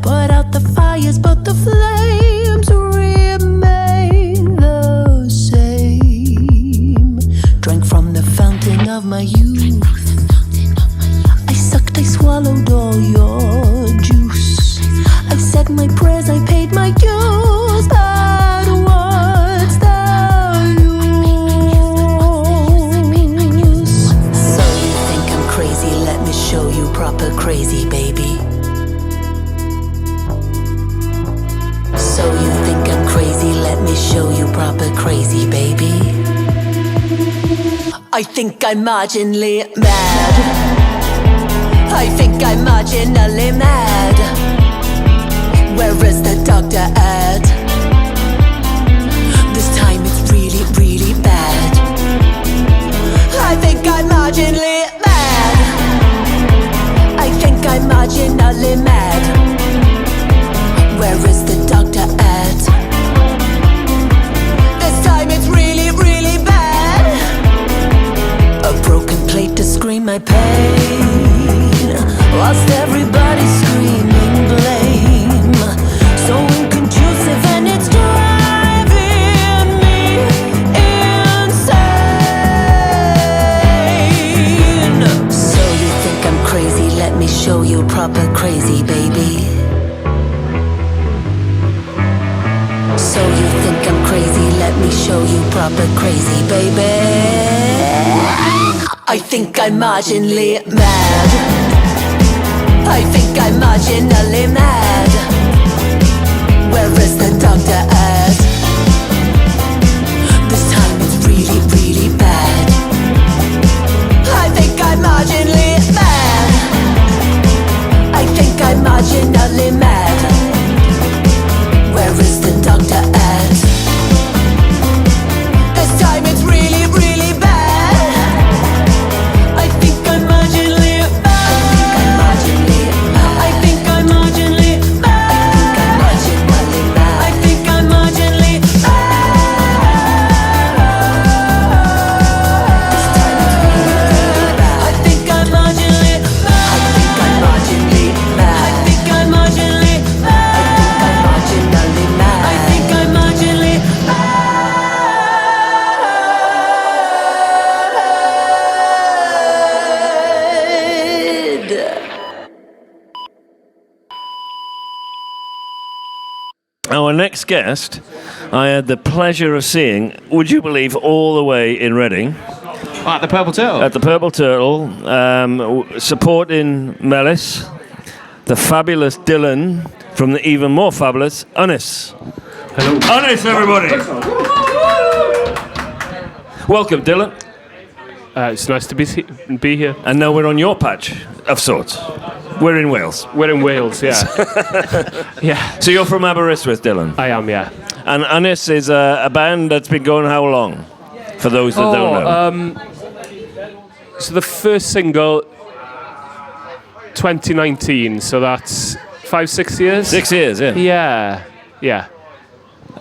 Put out the fires, but the flames remain the same. Drank from the fountain of my youth. I sucked, I swallowed all your juice. I said my prayers, I paid my dues. But what's the use? So you think I'm crazy? Let me show you proper crazy, baby. So you think I'm crazy? Let me show you proper crazy, baby. I think I'm marginally mad. I think I'm marginally mad. Where is the doctor at? This time it's really, really bad. I think I'm marginally mad. I think I'm marginally mad. Where is the doctor at? This time it's really, really bad. A broken plate to scream my pain, whilst everybody's screaming blame. So inconducive and it's driving me insane. So you think I'm crazy? Let me show you proper crazy, baby. So you think I'm crazy? Let me show you proper crazy, baby. I think I'm marginally mad. I think I'm marginally mad. Where is the doctor at? This time it's really, really bad. I think I'm marginally mad. I think I'm marginally mad. Where is the doctor at? This time it's really, really bad. I think I'm marginally mad. I think I'm marginally mad. I think I'm marginally Now, our next guest, I had the pleasure of seeing, would you believe, all the way in Reading. At the Purple Turtle? At the Purple Turtle, supporting Melis, the fabulous Dylan from the even more fabulous Unis. Hello. Unis, everybody! Welcome, Dylan. It's nice to be here. And now we're on your patch, of sorts. We're in Wales. We're in Wales, yeah. Yeah. So you're from Aberystwyth, Dylan? I am, yeah. And Unis is a band that's been going how long? For those that don't know. So the first single, 2019, so that's 5-6 years? 6 years, yeah. Yeah, yeah.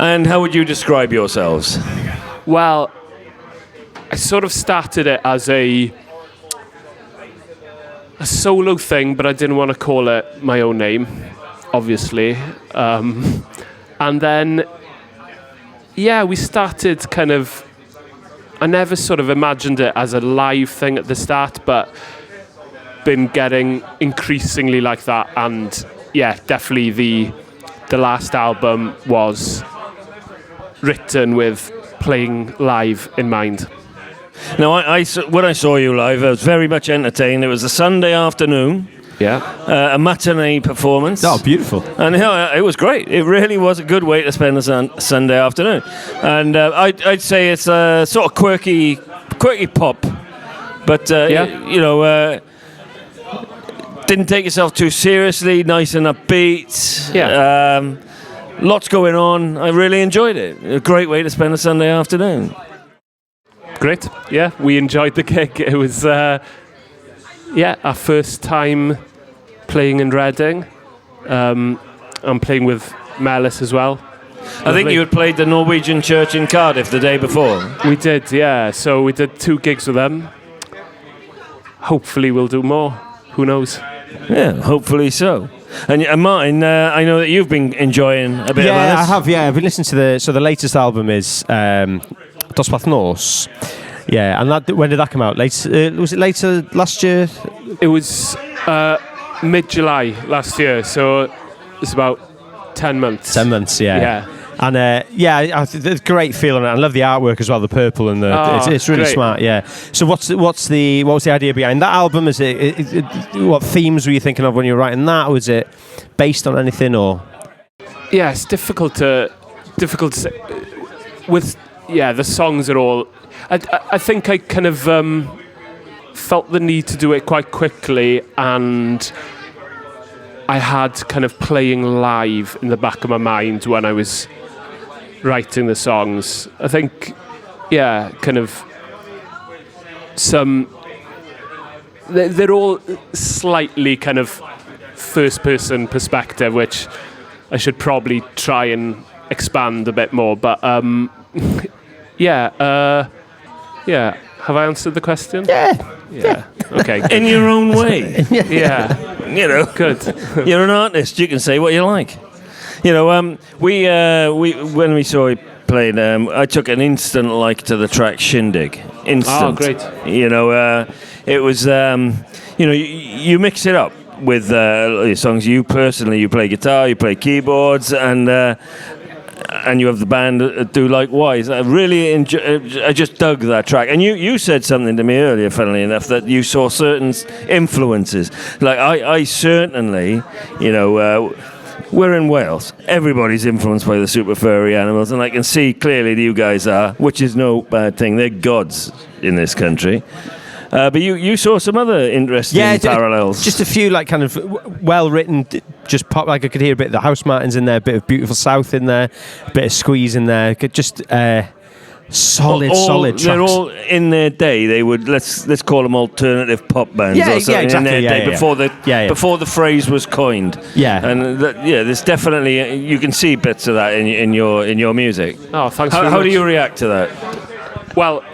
And how would you describe yourselves? Well, I sort of started it as a solo thing, but I didn't want to call it my own name, obviously. And then, yeah, we started kind of... I never sort of imagined it as a live thing at the start, but been getting increasingly like that. And yeah, definitely the last album was written with playing live in mind. Now, when I saw you live, I was very much entertained. It was a Sunday afternoon. Yeah. A matinee performance. Oh, beautiful. And it was great. It really was a good way to spend a Sunday afternoon. And I'd say it's a sort of quirky pop. But, didn't take yourself too seriously, nice and upbeat. Yeah. Lots going on. I really enjoyed it. A great way to spend a Sunday afternoon. Great. Yeah, we enjoyed the gig. It was... our first time playing in Reading. I'm playing with Melis as well. I think you had played the Norwegian Church in Cardiff the day before. We did, yeah. So we did 2 gigs with them. Hopefully we'll do more. Who knows? Yeah, hopefully so. And Martin, I know that you've been enjoying a bit of this. Yeah, I have, yeah. I've been listening to the latest album is Dosbarth Norse. Yeah, and when did that come out? Was it later last year? It was mid-July last year, so it's about 10 months. 10 months, yeah. Yeah. And it's great feeling. I love the artwork as well, the purple and it's really great. smart. Yeah. So what was the idea behind that album? Is it what themes were you thinking of when you were writing that? Or was it based on anything or? Yeah, it's difficult to say. The songs are all. I think I kind of felt the need to do it quite quickly, and I had kind of playing live in the back of my mind when I was writing the songs. I think, kind of they're all slightly kind of first-person perspective, which I should probably try and expand a bit more, but have I answered the question? Yeah. Okay. Good. In your own way. Yeah. Good. You're an artist. You can say what you like. We when we saw you playing, I took an instant like to the track Shindig. Instant. Oh, great. It was. You mix it up with your songs. You play guitar, you play keyboards, and you have the band do likewise. I really I just dug that track. And you said something to me earlier, funnily enough, that you saw certain influences. Like I certainly, we're in Wales. Everybody's influenced by the super furry animals, and I can see clearly that you guys are, which is no bad thing. They're gods in this country. But you saw some other interesting parallels. Just a few, like, kind of well-written, just pop, like I could hear a bit of the House Martins in there, a bit of Beautiful South in there, a bit of Squeeze in there. Just solid tracks. They're all, in their day, they would, let's call them alternative pop bands or something exactly, in their day, before the phrase was coined. Yeah. And there's definitely, you can see bits of that in your music. Oh, thanks How do you react to that? Well,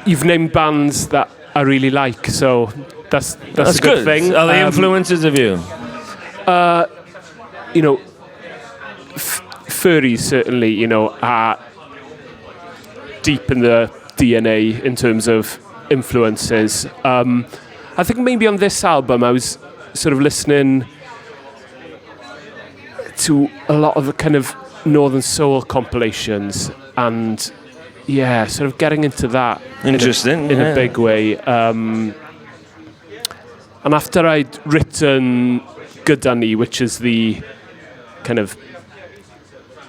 you've named bands that I really like, so that's a good thing. Are they influences of you? Furries certainly, are deep in the DNA in terms of influences. I think maybe on this album I was sort of listening to a lot of the kind of Northern Soul compilations, and sort of getting into that Interesting, in a big way. And after I'd written Gydani, which is the kind of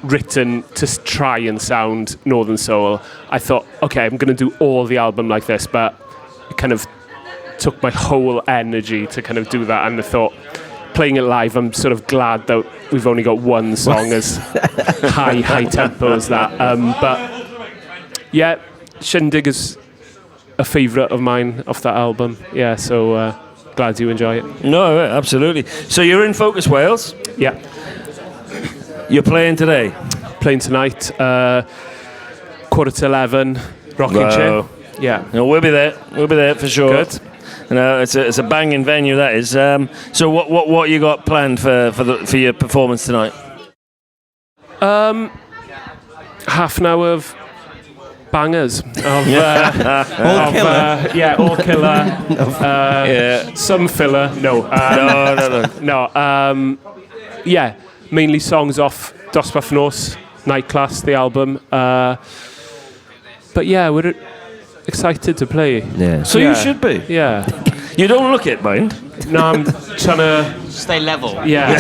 written to try and sound Northern Soul, I thought, okay, I'm going to do all the album like this, but it kind of took my whole energy to kind of do that, and I thought, playing it live, I'm sort of glad that we've only got one song as high tempo as that. But yeah, Shindig is a favourite of mine off that album. Yeah, so glad you enjoy it. No, absolutely. So you're in Focus Wales? Yeah. You're playing today? Playing tonight, 11:15, Rocking Chair. Yeah. No, we'll be there. We'll be there for sure. Good. You know, it's a banging venue, that is. So what you got planned for your performance tonight? Half an hour of bangers of all killer. Some filler. No. Yeah, mainly songs off Dosbarth Nos, Night Class, the album. But yeah, we're excited to play. Yeah. So you should be. Yeah. You don't look it, mind. No, I'm trying to stay level. Yeah.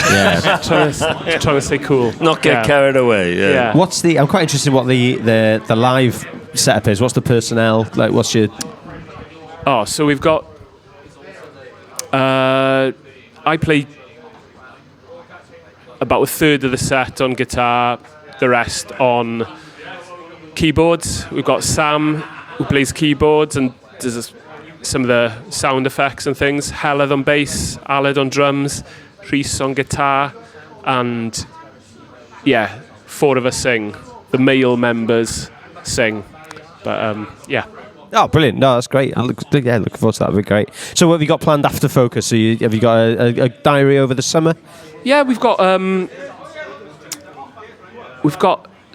trying to stay cool. Not get carried away. Yeah. What's I'm quite interested in what the live setup is. What's the personnel like? What's your? Oh, so we've got. I play about a third of the set on guitar, the rest on keyboards. We've got Sam, who plays keyboards and does some of the sound effects and things. Heledd on bass, Aled on drums, Rhys on guitar, and 4 of us sing. The male members sing, but yeah. Oh, brilliant! No, that's great. Looking forward to that. That'd be great. So, what have you got planned after Focus? So, have you got a diary over the summer? Yeah, we've got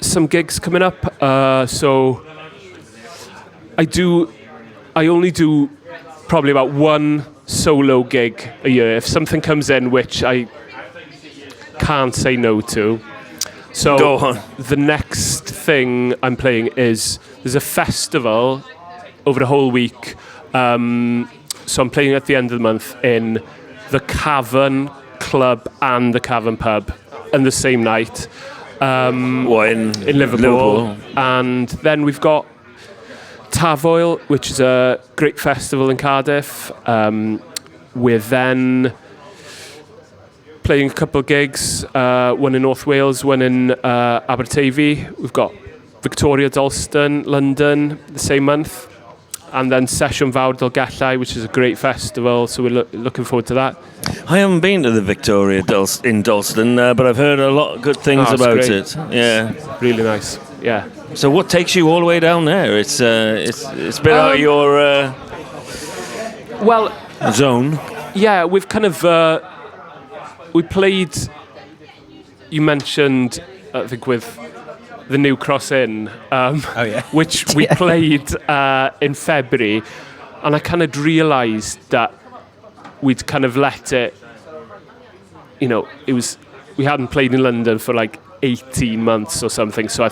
some gigs coming up. So I only do probably about one solo gig a year. If something comes in which I can't say no to. So go on. The next thing I'm playing there's a festival over the whole week. So I'm playing at the end of the month in the Cavern Club and the Cavern Pub on the same night. In Liverpool. And then we've got Tavoil, which is a great festival in Cardiff. We're then playing a couple of gigs, one in North Wales, one in Abertavy. We've got Victoria, Dalston, London the same month. And then Sesiwn Fawr Dolgellau, which is a great festival, so we're looking forward to that. I haven't been to the Victoria in Dalston, but I've heard a lot of good things about great. it. Yeah, really nice. Yeah. So what takes you all the way down there? It's a bit out of your zone. Yeah, we've kind of we played. You mentioned, I think, with the New Cross Inn, which we played in February, and I kind of realised that we'd kind of let it. We hadn't played in London for like 18 months or something. So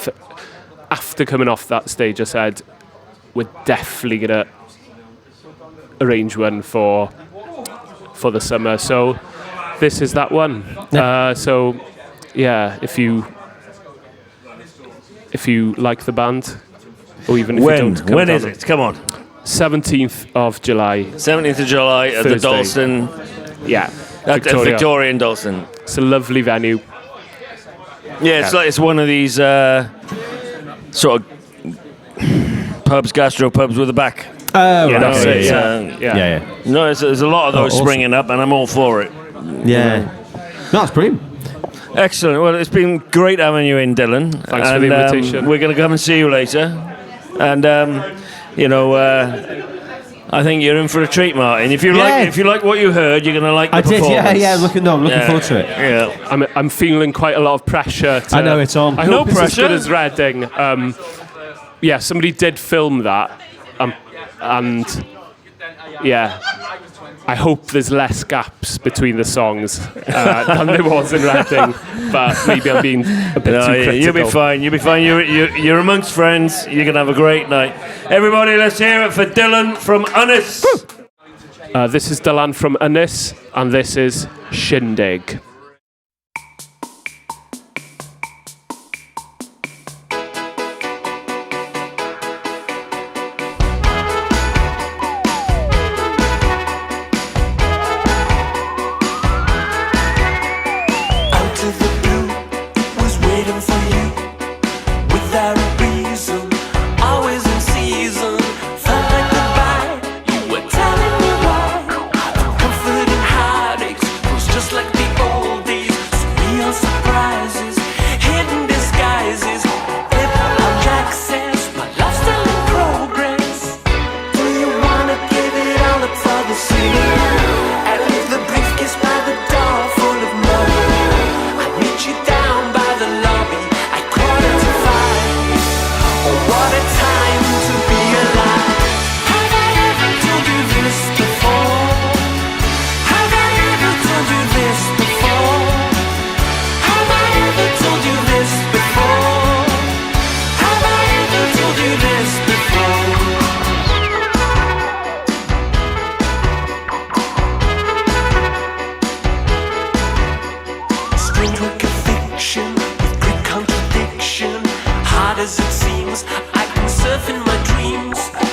after coming off that stage, I said, we're definitely gonna arrange one for the summer. So this is that one. So yeah, if you like the band, or even if you don't, when is it? Come on. 17th of July. 17th of July at the Dalston. Yeah, at Victoria in Dalston. It's a lovely venue. Yeah, it's one of these sort of pubs, gastro pubs with a back. Oh, right. That's it. Yeah. No, there's a lot of those awesome. springing up, and I'm all for it. Yeah. No, that's brilliant. Excellent. Well, it's been great having you in, Dylan. Thanks for the invitation. We're going to come and see you later. And, I think you're in for a treat, Martin. If you like what you heard, you're going to like the performance. I'm looking forward to it. Yeah. I'm feeling quite a lot of pressure. I know it's on. I hope it's as good as Reading. Somebody did film that, and I hope there's less gaps between the songs than there was in Reading, but maybe I'm being a bit too critical. You'll be fine. You'll be fine. You're amongst friends. You're gonna have a great night. Everybody, let's hear it for Dylan from Ynys. This is Dylan from Ynys, and this is Shindig. As it seems, I can surf in my dreams.